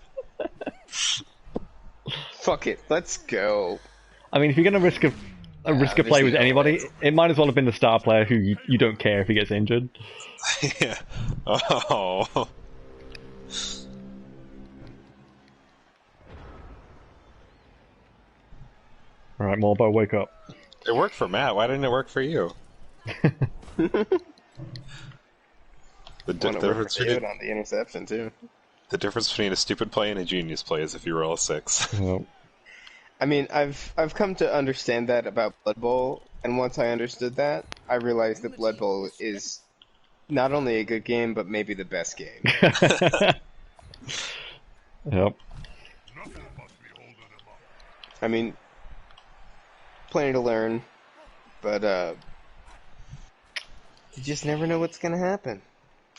Fuck it, let's go. I mean, if you're gonna risk a play with obviously anybody, always. it might as well have been the star player who you don't care if he gets injured. Yeah. Oh. All right, Morbo, wake up. It worked for Matt. Why didn't it work for you? The difference between on the interception too. the difference between a stupid play and a genius play is if you roll a 6. Well, I mean, I've come to understand that about Blood Bowl, and once I understood that, I realized that Blood Bowl is not only a good game, but maybe the best game. yep. Nothing must be holding him up. I mean, plenty to learn, but you just never know what's gonna happen.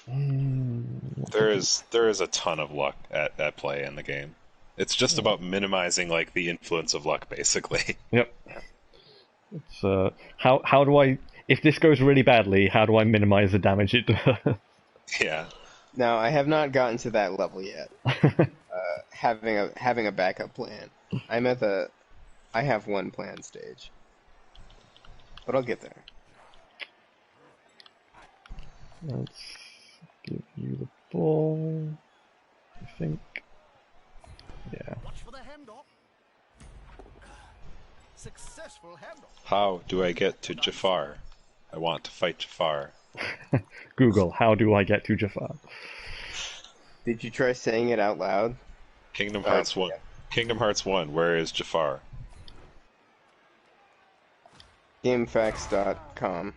There is a ton of luck at play in the game. It's just about minimizing like the influence of luck, basically. Yep. It's how do I, if this goes really badly, how do I minimize the damage it does? Yeah. Now, I have not gotten to that level yet. Having a backup plan. I have one plan stage, but I'll get there. Let's give you the ball. I think. Yeah. Watch for the handoff. Successful handoff. How do I get to Jafar? I want to fight Jafar. Google, how do I get to Jafar? Did you try saying it out loud? Kingdom Hearts 1. yeah. Kingdom Hearts 1. Where is Jafar? GameFAQs.com.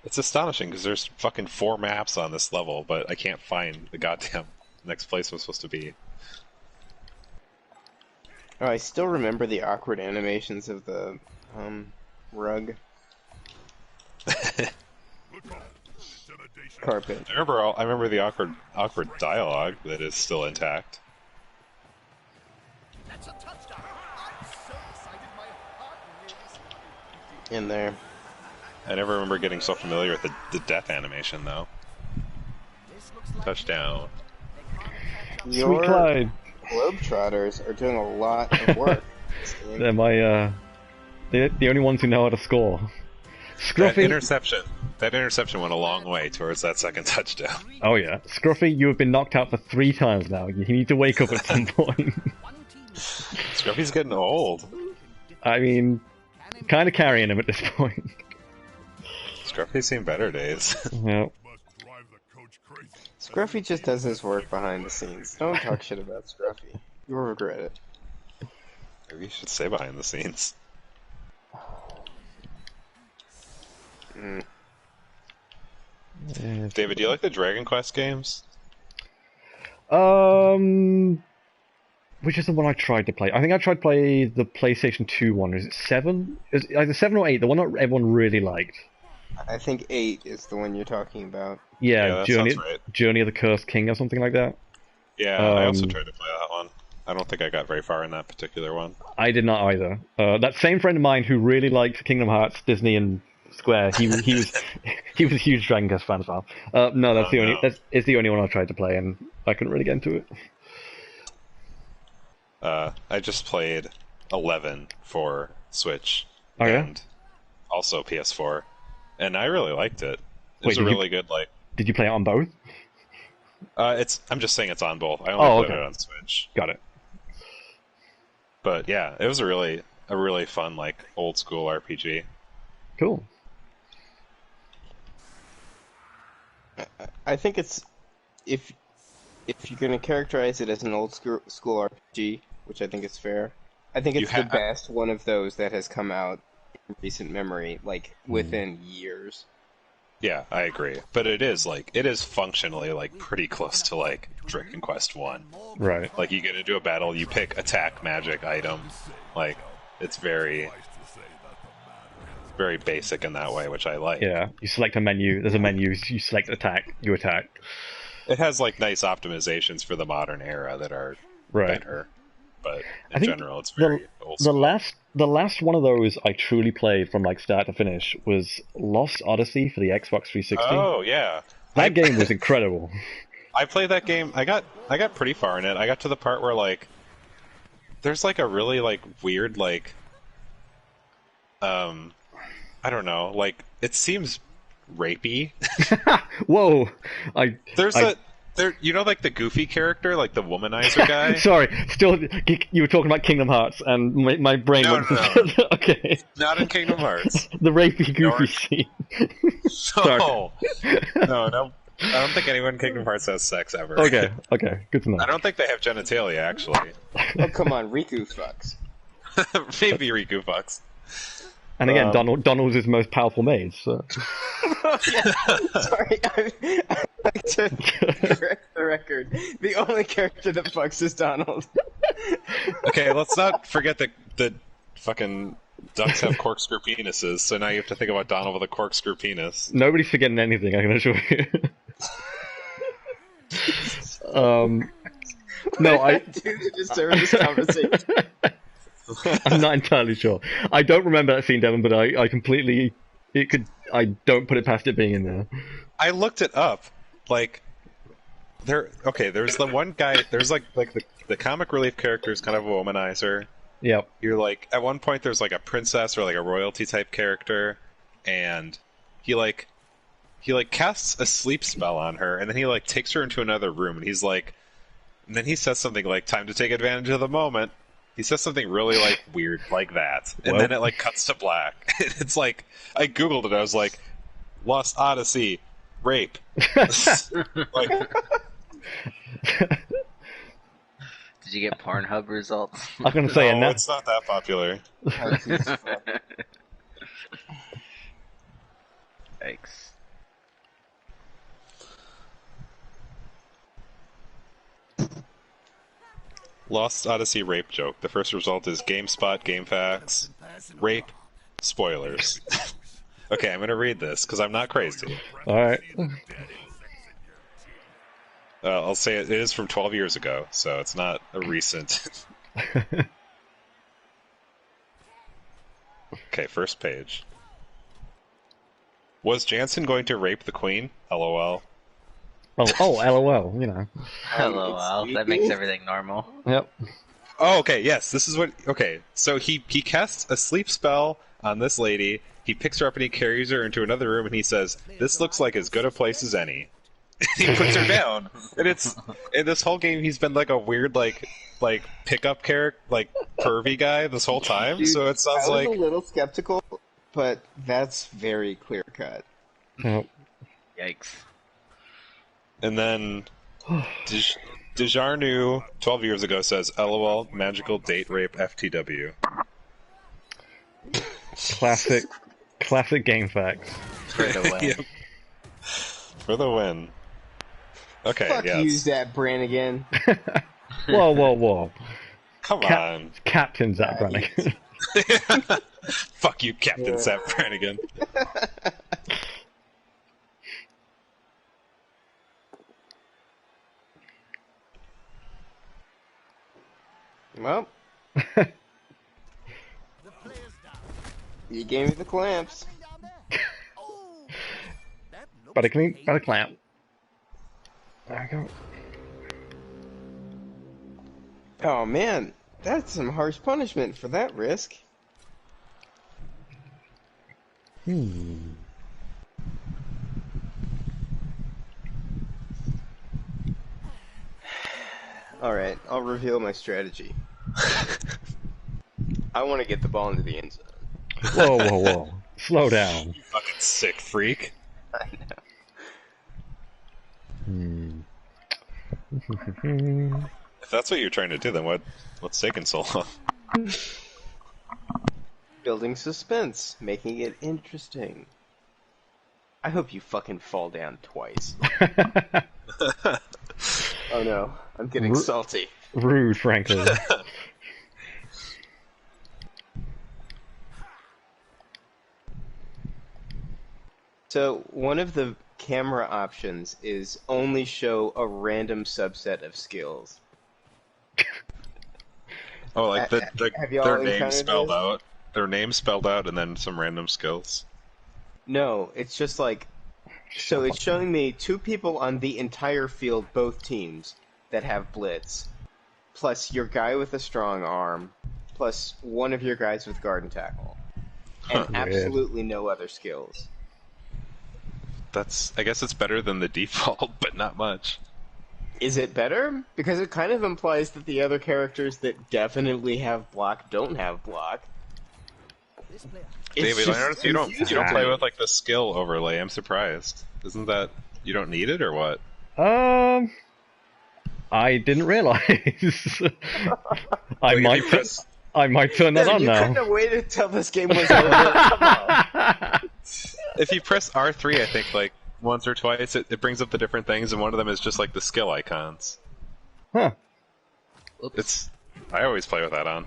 It's astonishing because there's fucking 4 maps on this level, but I can't find the goddamn next place I'm supposed to be. Oh, I still remember the awkward animations of the rug Intimidation. carpet. I remember the awkward dialogue that is still intact. That's a touchdown. I'm so excited my heart races. In there. I never remember getting so familiar with the death animation though. This looks like Touchdown. Your Sweet Clyde. Globetrotters are doing a lot of work. They're my the only ones who know how to score. That Scruffy. interception. That interception went a long way towards that second touchdown. Oh yeah, Scruffy, you have been knocked out for 3 times now. You need to wake up at some point. Scruffy's getting old. I mean, kind of carrying him at this point. Scruffy's seen better days. Yeah. Scruffy just does his work behind the scenes. Don't talk shit about Scruffy. You'll regret it. Maybe you should say behind the scenes. David, do you like the Dragon Quest games? Which is the one I tried to play? I think I tried to play the PlayStation 2 one. Is it 7? Is it either 7 or 8? The one that everyone really liked. I think 8 is the one you're talking about. Yeah, that Journey, sounds right. Journey of the Cursed King or something like that. Yeah, I also tried to play that one. I don't think I got very far in that particular one. I did not either. That same friend of mine who really liked Kingdom Hearts, Disney, and Square, he was he was a huge Dragon Quest fan as well. No, that's it's the only one I tried to play, and I couldn't really get into it. I just played 11 for Switch and also PS4, and I really liked it. It was a really good Did you play it on both? I'm just saying it's on both. I only played it on Switch. Got it. But yeah, it was a really fun old school RPG. Cool. I think it's if you're gonna characterize it as an old school RPG, which I think is fair. I think it's the best one of those that has come out in recent memory, within years. Yeah, I agree. But it is functionally pretty close to Dragon Quest 1. Right. You get into a battle, you pick attack, magic, item. It's very basic in that way, which I like. Yeah, you select a menu, there's a menu, you select attack, you attack. It has nice optimizations for the modern era that are better. But in general, it's very old school. The last one of those I truly played from start to finish was Lost Odyssey for the Xbox 360. Oh yeah, that game was incredible. I played that game. I got pretty far in it. I got to the part where there's a really weird I don't know, it seems rapey. Whoa! You know, the goofy character, the womanizer guy? Sorry, still, you were talking about Kingdom Hearts, and my brain went... No. Okay. Not in Kingdom Hearts. The rapey, goofy scene. No. No. I don't think anyone in Kingdom Hearts has sex ever. Okay, good to know. I don't think they have genitalia, actually. Oh, come on, Riku fucks. Maybe Riku fucks. And again, Donald's his most powerful maid, so... Sorry, I'd like to correct the record. The only character that fucks is Donald. Okay, let's not forget that fucking ducks have corkscrew penises, so now you have to think about Donald with a corkscrew penis. Nobody's forgetting anything, I can assure you. No, I do to deserve this conversation. I'm not entirely sure. I don't remember that scene, Devon, but I completely... I don't put it past it being in there. I looked it up. There's the one guy... There's, the comic relief character is kind of a womanizer. Yep. You're, at one point there's, a princess or, a royalty-type character, and he casts a sleep spell on her, and then he, takes her into another room, and he's and then he says something time to take advantage of the moment. He says something really weird like that, and then it cuts to black. It's I googled it. I was Lost Odyssey, rape. Did you get Pornhub results? I was gonna say, no, it's not that popular. Thanks. Lost Odyssey rape joke. The first result is GameSpot, GameFAQs, rape, spoilers. Okay, I'm going to read this, because I'm not crazy. Alright. I'll say it is from 12 years ago, so it's not a recent... Okay, first page. Was Jansen going to rape the queen? LOL. Oh, LOL, you know. LOL, that makes everything normal. Yep. Oh, okay, yes, this is what... Okay, so he casts a sleep spell on this lady, He picks her up and he carries her into another room and he says, "This looks like as good a place as any." He puts her down, and it's in this whole game he's been like a weird like pickup character, like pervy guy this whole time. Dude, so it sounds I was like a little skeptical, but that's very clear cut. Oh. Yikes. And then Dejarnu 12 years ago says, "LOL, magical date rape FTW." Classic game facts. For the win. Yep. For the win. Okay, Fuck yes. you, Zap Brannigan. Whoa. Come on. Captain Zap Brannigan. Fuck you, Captain Zap Brannigan. Well, you gave me the clamps. Better clamp. There we go. Oh man, that's some harsh punishment for that risk. Alright, I'll reveal my strategy. I want to get the ball into the end zone. Whoa. Slow down. You fucking sick freak. I know. If that's what you're trying to do, then what's taking so long? Building suspense, making it interesting. I hope you fucking fall down twice. Oh no, I'm getting salty. Rude, frankly. So, one of the camera options is only show a random subset of skills. Oh, like have y'all their name encountered spelled this? out. Their name spelled out, and then some random skills. No, it's just like... So it's showing me two people on the entire field, both teams, that have blitz, plus your guy with a strong arm, plus one of your guys with guard and tackle. And absolutely no other skills. I guess it's better than the default, but not much. Is it better? Because it kind of implies that the other characters that definitely have block don't have block. David, I noticed you don't confusing. play with like the skill overlay. I'm surprised. Isn't that you don't need it or what? I didn't realize. I might turn that on You now. couldn't have waited till this game was over. Come on. If you press R3, I think like once or twice, it brings up the different things, and one of them is just like the skill icons. Huh. I always play with that on.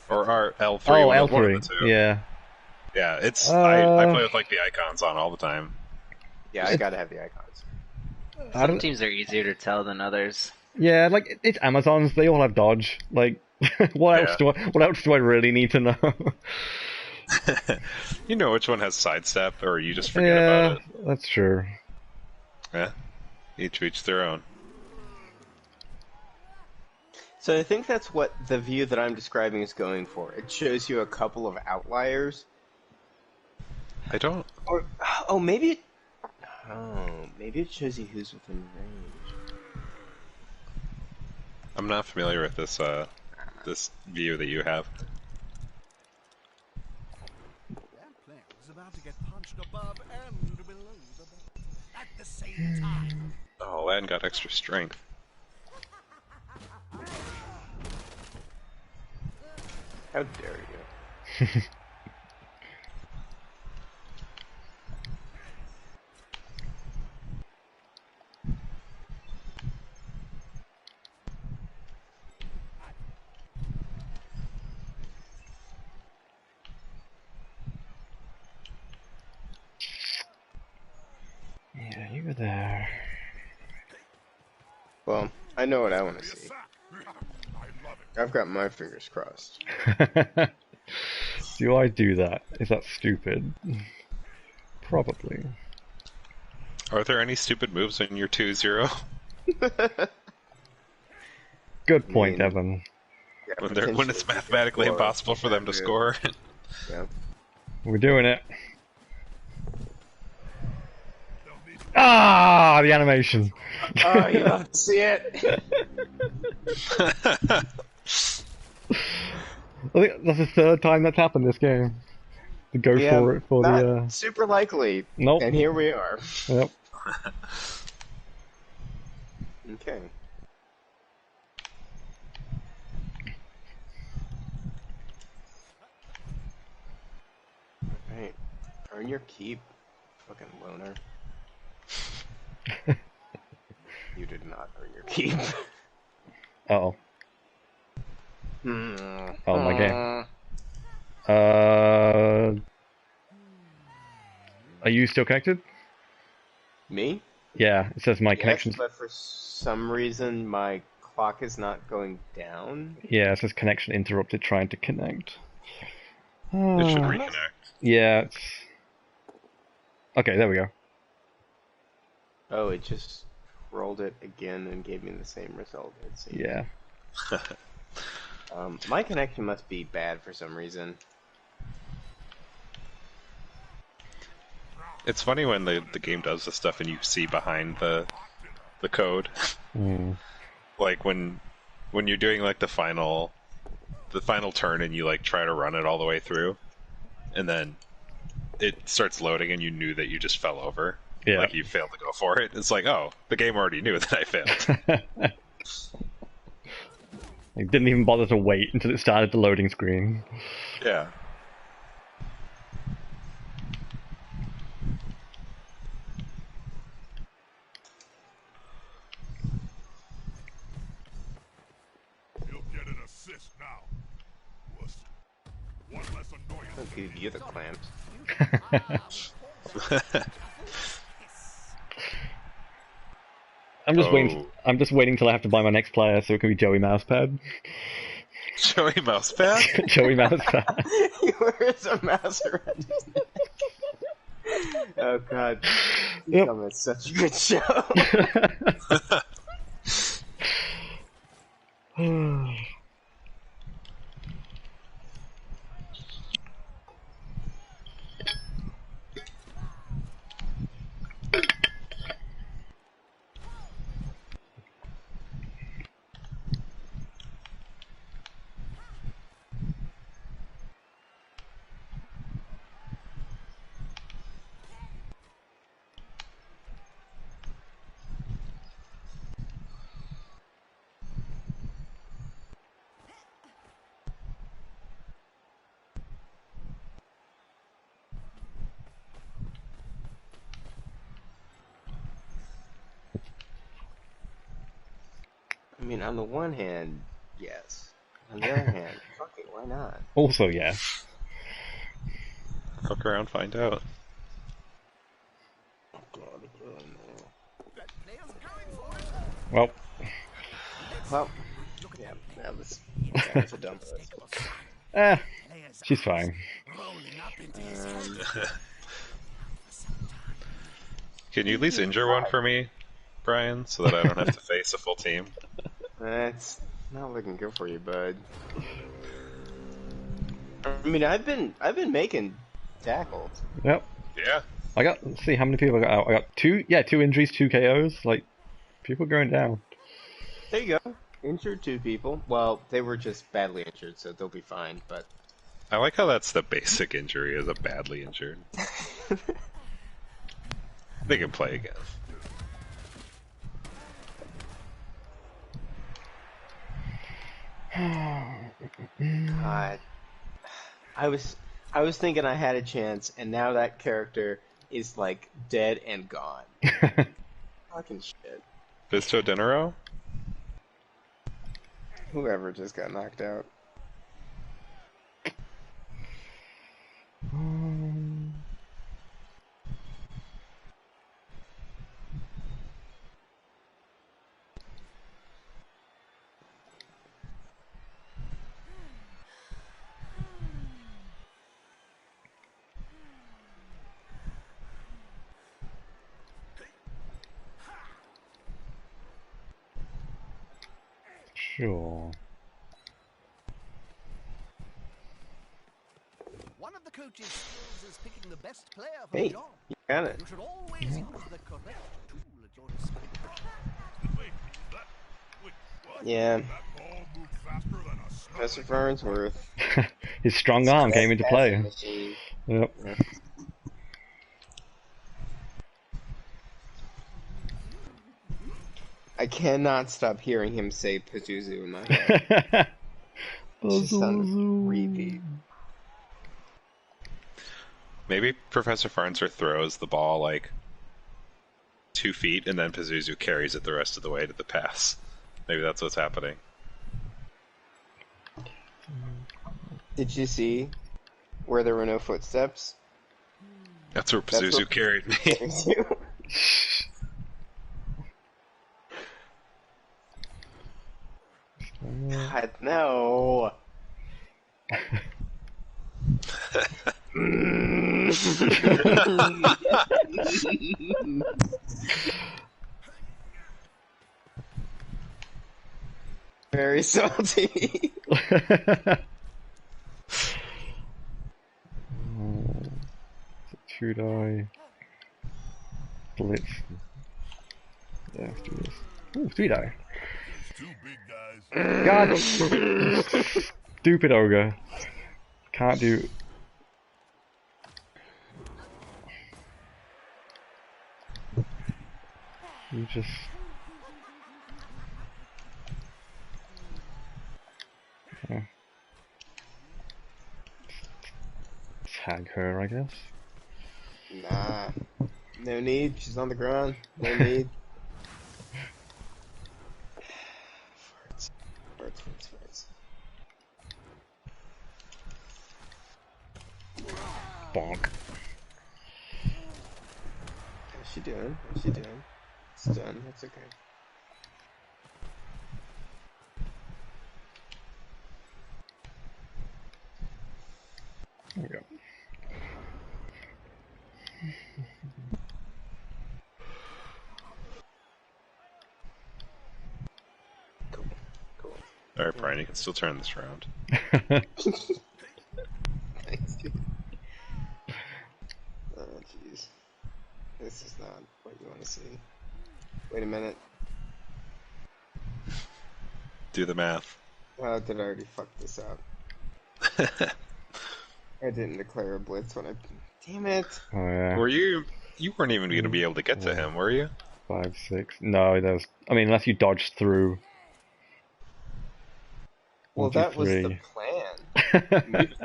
Or L3. Oh, one of L3. the two. Yeah. Yeah, I play with like the icons on all the time. Yeah, I gotta have the icons. Some teams are easier to tell than others. Yeah, like it's Amazons. They all have dodge. Like, what else do I really need to know? You know which one has sidestep, or you just forget about it. That's true. Yeah, each their own. So I think that's what the view that I'm describing is going for. It shows you a couple of outliers. I don't. Or maybe it shows you who's within range. I'm not familiar with this this view that you have. That player is about to get punched above and below the belt at the same time. Oh, Aladdin got extra strength. How dare you? Yeah, you were there. Well, I know what I want to see. I've got my fingers crossed. Do I do that? Is that stupid? Probably. Are there any stupid moves when you're 2-0? Good point, Evan. Yeah, When it's potentially. mathematically Or- impossible for them to score? Yeah. We're doing it. Ah, the animation. Oh, you love to see it. I think that's the third time that's happened this game. To go Yeah, for it for not the. super likely. Nope. And here we are. Yep. Okay. Alright. Earn your keep, fucking loner. You did not earn your keep. Uh-oh. Mm. Oh, my game. Are you still connected? Me? Yeah, it says my Yes, connection's... but for some reason my clock is not going down. Yeah, it says connection interrupted trying to connect. It should Ah. reconnect. Yeah, it's... Okay, there we go. Oh, it just rolled it again and gave me the same result. It seems. Yeah. My connection must be bad for some reason. It's funny when the game does this stuff and you see behind the code. Mm. Like when you're doing like the final turn and you like try to run it all the way through, and then it starts loading and you knew that you just fell over. Yeah. Like you failed to go for it. It's like, oh, the game already knew that I failed. I didn't even bother to wait until it started the loading screen. Yeah. You'll get an assist now. Wuss. One less annoyance. I'll give you the clamps. I'm just Oh. waiting. I'm just waiting till I have to buy my next player so it can be Joey Mousepad. Joey Mousepad? Joey Mousepad. He wears a mouse around his neck. Oh god. Yep. Oh, it's such a good show. I mean, on the one hand, yes. On the other hand, fuck it, why not? Also, yeah. Fuck around, find out. Oh god, oh no. Well, Well, yeah, that was a dumb she's fine. Can you at least injure one for me, Brian, so that I don't have to face a full team? That's not looking good for you, bud. I mean, I've been making tackles. Yep. Yeah. I got. Let's see how many people I got out. I got two. Yeah, 2 injuries, 2 KOs. Like, people going down. There you go. Injured 2 people. Well, they were just badly injured, so they'll be fine. But I like how that's the basic injury, is a badly injured. They can play again. God, I was thinking I had a chance, and now that character is like dead and gone. Fucking shit. Visto Dinero? Whoever just got knocked out. Sure. One of the coach's skills is picking the best player for Hey, the job. you got it. You should always use the correct tool at your disposal. Yeah. That ball moved faster than a Professor Farnsworth. His strong arm came into play. Machine. Yep. Yeah. I cannot stop hearing him say Pazuzu in my head. It's just on repeat. Maybe Professor Farnsworth throws the ball like 2 feet, and then Pazuzu carries it the rest of the way to the pass. Maybe that's what's happening. Did you see where there were no footsteps? That's where Pazuzu carried me. God, no. Very salty. Two die. Blitz. Yeah, let's do this. Ooh, 3 die. Two big guys. God! Stupid ogre. Can't do. You just. Yeah. Tag her, I guess. Nah. No need. She's on the ground. No need. Farts. Bonk. How's she doing? It's done. That's okay. There we go. Cool. Alright, Brian, you can still turn this around. Thanks, dude. Oh, jeez. This is not what you want to see. Wait a minute. Do the math. Oh, did I already fuck this up? I didn't declare a blitz when I... Damn it! Oh yeah. Were you... You weren't even going to be able to get to him, were you? 5, 6. No, there's. I mean, unless you dodged through. Well, 1, 2, that was 3. the plan.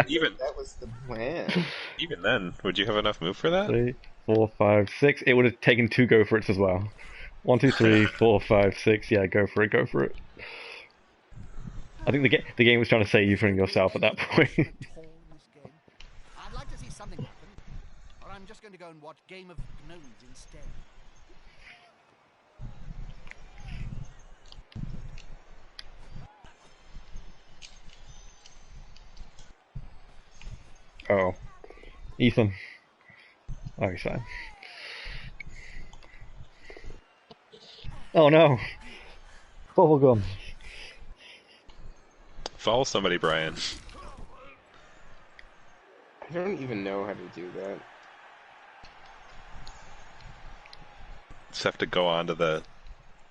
Even That was the plan. even then, would you have enough move for that? 3, 4, 5, 6. It would have taken 2 go for it as well. 1, 2, 3, 4, 5, 6. Yeah, go for it. I think the game was trying to save you from yourself at that point. I'd like to see something happen, or I'm just going to go and watch Game of Gnomes instead. Oh, Ethan. Oh, he's fine. Oh no! Bubblegum. Follow somebody, Brian. I don't even know how to do that. Just have to go on to the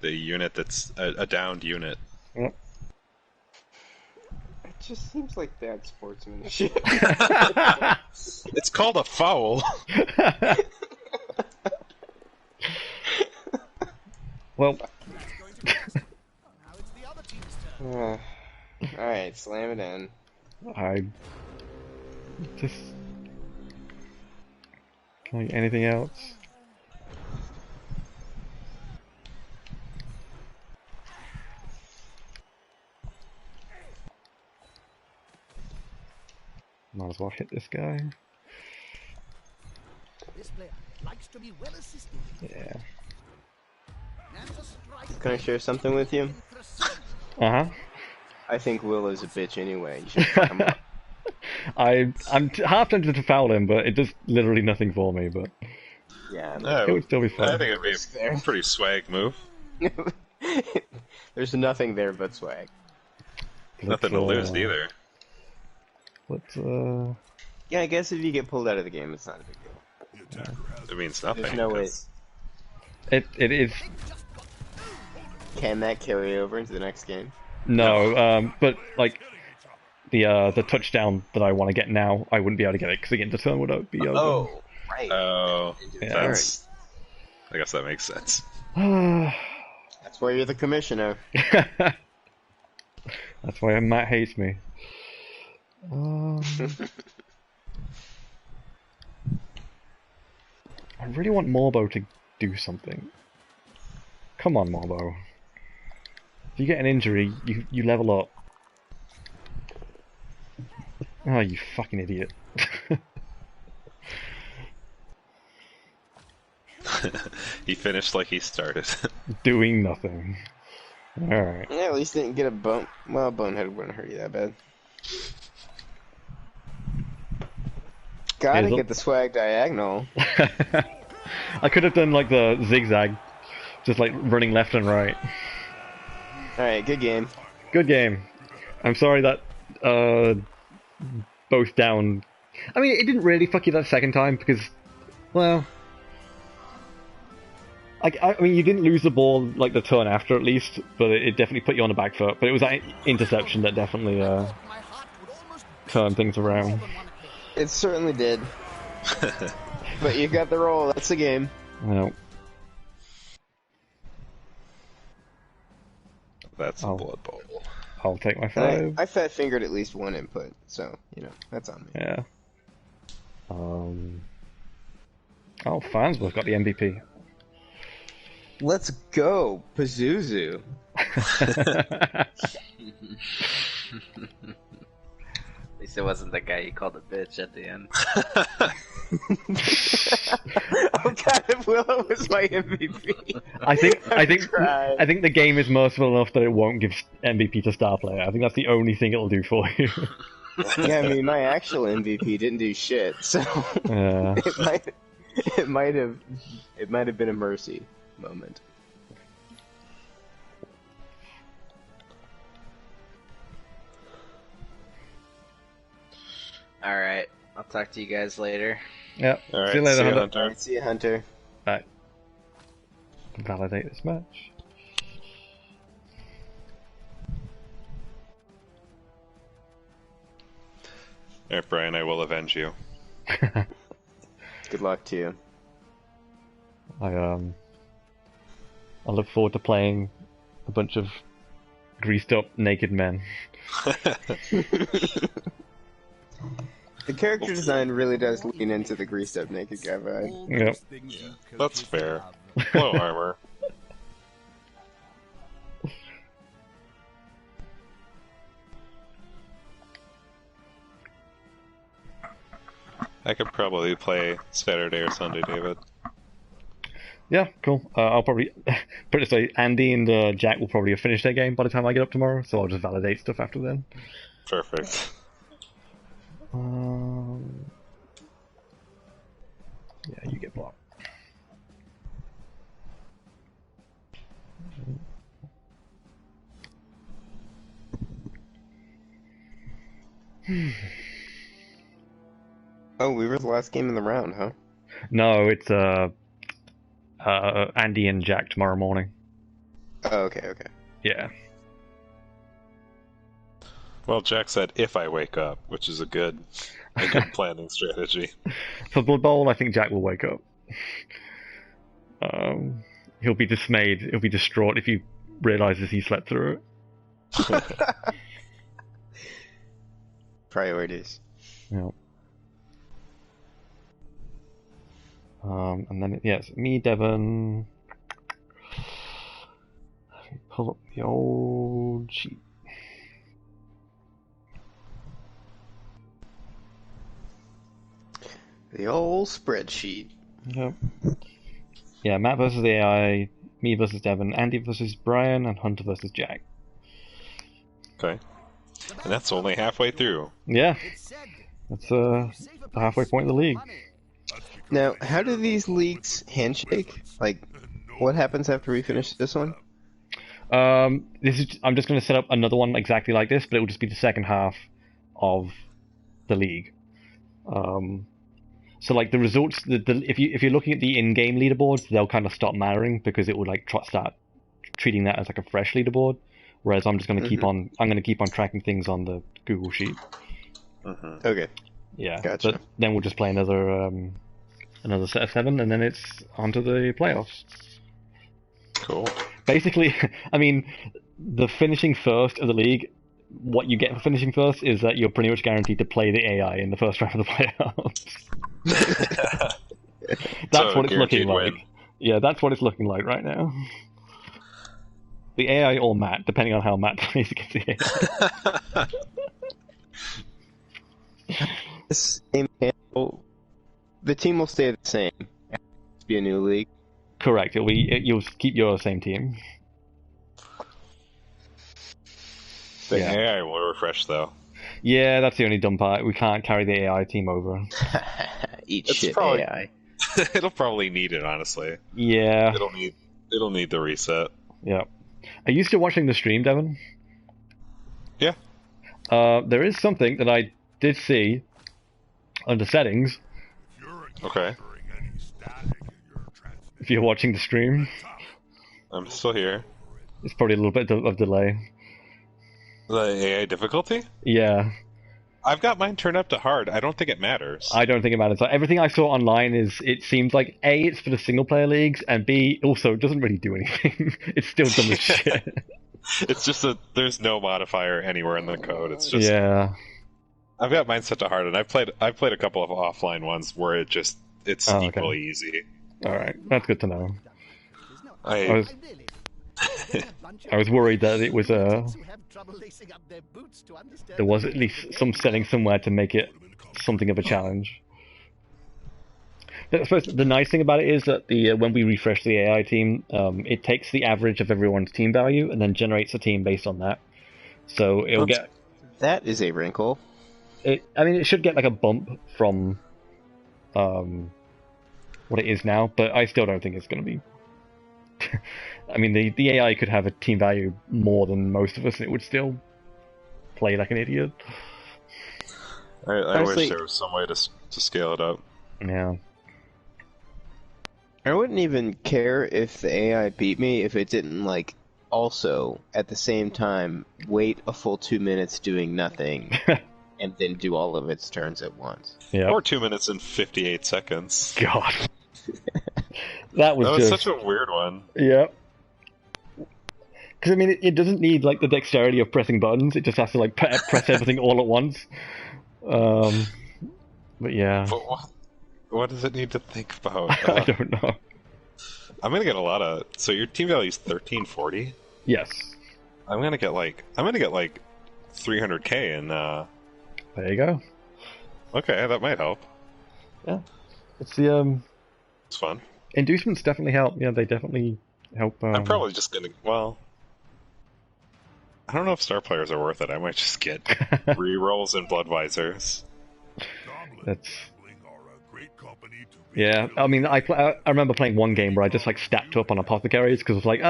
unit that's a downed unit. Yep. It just seems like bad sportsmanship. It's called a foul. Well. Now it's the other team's turn. Alright, slam it in. I just can I anything else? Might as well hit this guy. This player likes to be well assisted. Yeah. And to strike Can I share something with you? Uh-huh. I think Will is a bitch anyway. You should fuck him up. I'm half tempted to foul him, but it does literally nothing for me. But Yeah. it would still be I fun. think it'd be a pretty swag move. There's nothing there but swag. Nothing to lose either. Let's Yeah, I guess if you get pulled out of the game, it's not a big deal. The attacker has It means nothing. There's no way. 'cause It is Can that carry over into the next game? no, but like the touchdown that I want to get now, I wouldn't be able to get it because again the turn would be over. Oh, right. Oh, Yeah. that's. I guess that makes sense. That's why you're the commissioner. That's why Matt hates me. I really want Morbo to do something. Come on, Morbo. If you get an injury, you level up. Oh, you fucking idiot. He finished like he started. Doing nothing. Alright. Yeah, at least didn't get a bone. Well, bonehead wouldn't hurt you that bad. Gotta Hazel? get the swag diagonal. I could have done like the zigzag. Just like running left and right. Alright, good game. Good game. I'm sorry that both down. I mean, it didn't really fuck you that second time because, well, I mean, you didn't lose the ball like the turn after at least, but it definitely put you on the back foot. But it was that interception that definitely turned things around. It certainly did. But you got the roll, that's the game. No. That's a Oh. Blood Bowl. I'll take my And 5. I fat fingered at least one input, so, you know, that's on me. Yeah. Oh, Farnsworth got the MVP. Let's go, Pazuzu. At least it wasn't the guy you called a bitch at the end. Oh god, if Willow was my MVP. I think cried. I think the game is merciful enough that it won't give MVP to star player. I think that's the only thing it'll do for you. Yeah, I mean, my actual MVP didn't do shit, so Yeah. it might have been a mercy moment. Alright, I'll talk to you guys later. Yep. All right, See you later, see you, Hunter. Hunter. Alright, see you, Hunter. Bye. Validate this match. All right, Brian, I will avenge you. Good luck to you. I look forward to playing a bunch of greased up naked men. The character design really does lean into the greased up naked guy vibe. Yep. That's fair. Low armor. I could probably play Saturday or Sunday, David. Yeah, cool. I'll probably put it this way: Andy and Jack will probably have finished their game by the time I get up tomorrow, so I'll just validate stuff after then. Perfect. Yeah, you get blocked. Oh, we were the last game in the round, huh? No, it's Andy and Jack tomorrow morning. Oh, okay. Yeah. Well, Jack said if I wake up, which is a good planning strategy. For Blood Bowl, I think Jack will wake up. He'll be dismayed. He'll be distraught if he realizes he slept through it. Priorities. Yeah. And then it's me, Devon. Let me pull up the old sheet. The old spreadsheet. Yep. Yeah, Matt versus AI, me versus Devon, Andy versus Brian, and Hunter versus Jack. Okay. And that's only halfway through. Yeah, that's the halfway point of the league. Now, how do these leagues handshake? Like, what happens after we finish this one? I'm just going to set up another one exactly like this, but it will just be the second half of the league. So like the results, if you're looking at the in-game leaderboards, they'll kind of stop mattering because it will like start treating that as like a fresh leaderboard. Whereas I'm just going to I'm going to keep on tracking things on the Google Sheet. Okay. Yeah. Gotcha. But then we'll just play another set of 7, and then it's onto the playoffs. Cool. Basically, I mean, the finishing first of the league, what you get for finishing first is that you're pretty much guaranteed to play the AI in the first round of the playoffs. That's what it's looking like. Win. Yeah, that's what it's looking like right now. The AI or Matt, depending on how Matt plays against the AI. This game, the team will stay the same. It'll be a new league. Correct. You'll keep your same team. The AI will refresh though. Yeah, that's the only dumb part. We can't carry the AI team over. Eat It's shit, probably- AI. It'll probably need it, honestly. Yeah. It'll need the reset. Yeah. Are you still watching the stream, Devin? Yeah. There is something that I did see under settings. Okay. If you're watching the stream, I'm still here. it's probably a little bit of delay. The AI difficulty? Yeah. I've got mine turned up to hard. I don't think it matters. I don't think it matters. Like, everything I saw online is, it seems like A, it's for the single player leagues, and B, also it doesn't really do anything. It's still dumb as shit. It's just that there's no modifier anywhere in the code. It's just Yeah. I've got mine set to hard, and I've played a couple of offline ones where it's okay. equally easy. Alright, that's good to know. I I was worried that it was there was at least some setting somewhere to make it something of a challenge. But I suppose the nice thing about it is that when we refresh the AI team, it takes the average of everyone's team value and then generates a team based on that. So it'll get. That is a wrinkle. It should get like a bump from what it is now, but I still don't think it's going to be. I mean, the AI could have a team value more than most of us, and it would still play like an idiot. I Honestly, wish there was some way to scale it up. Yeah. I wouldn't even care if the AI beat me if it didn't, like, also, at the same time, wait a full 2 minutes doing nothing, and then do all of its turns at once. Yeah. Or 2 minutes and 58 seconds. God. That was just such a weird one. Yeah. Because, I mean, it doesn't need, like, the dexterity of pressing buttons. It just has to, like, press everything all at once. But, yeah. But what does it need to think about? I don't know. I'm gonna get a lot of. So your team value is 1340. Yes. I'm gonna get like 300k and. There you go. Okay, that might help. Yeah. It's the It's fun. inducements definitely help. Yeah, they definitely help. I'm probably just gonna. Well, I don't know if star players are worth it. I might just get rerolls and blood visors. That's. Yeah, I mean, I remember playing one game where I just like stacked up on apothecaries because it was like,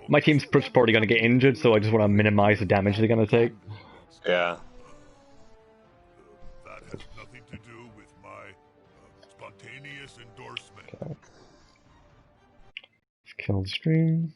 my team's probably going to get injured, so I just want to minimize the damage they're going to take. Yeah. That has nothing to do with my spontaneous endorsement. Okay. Let's kill the stream.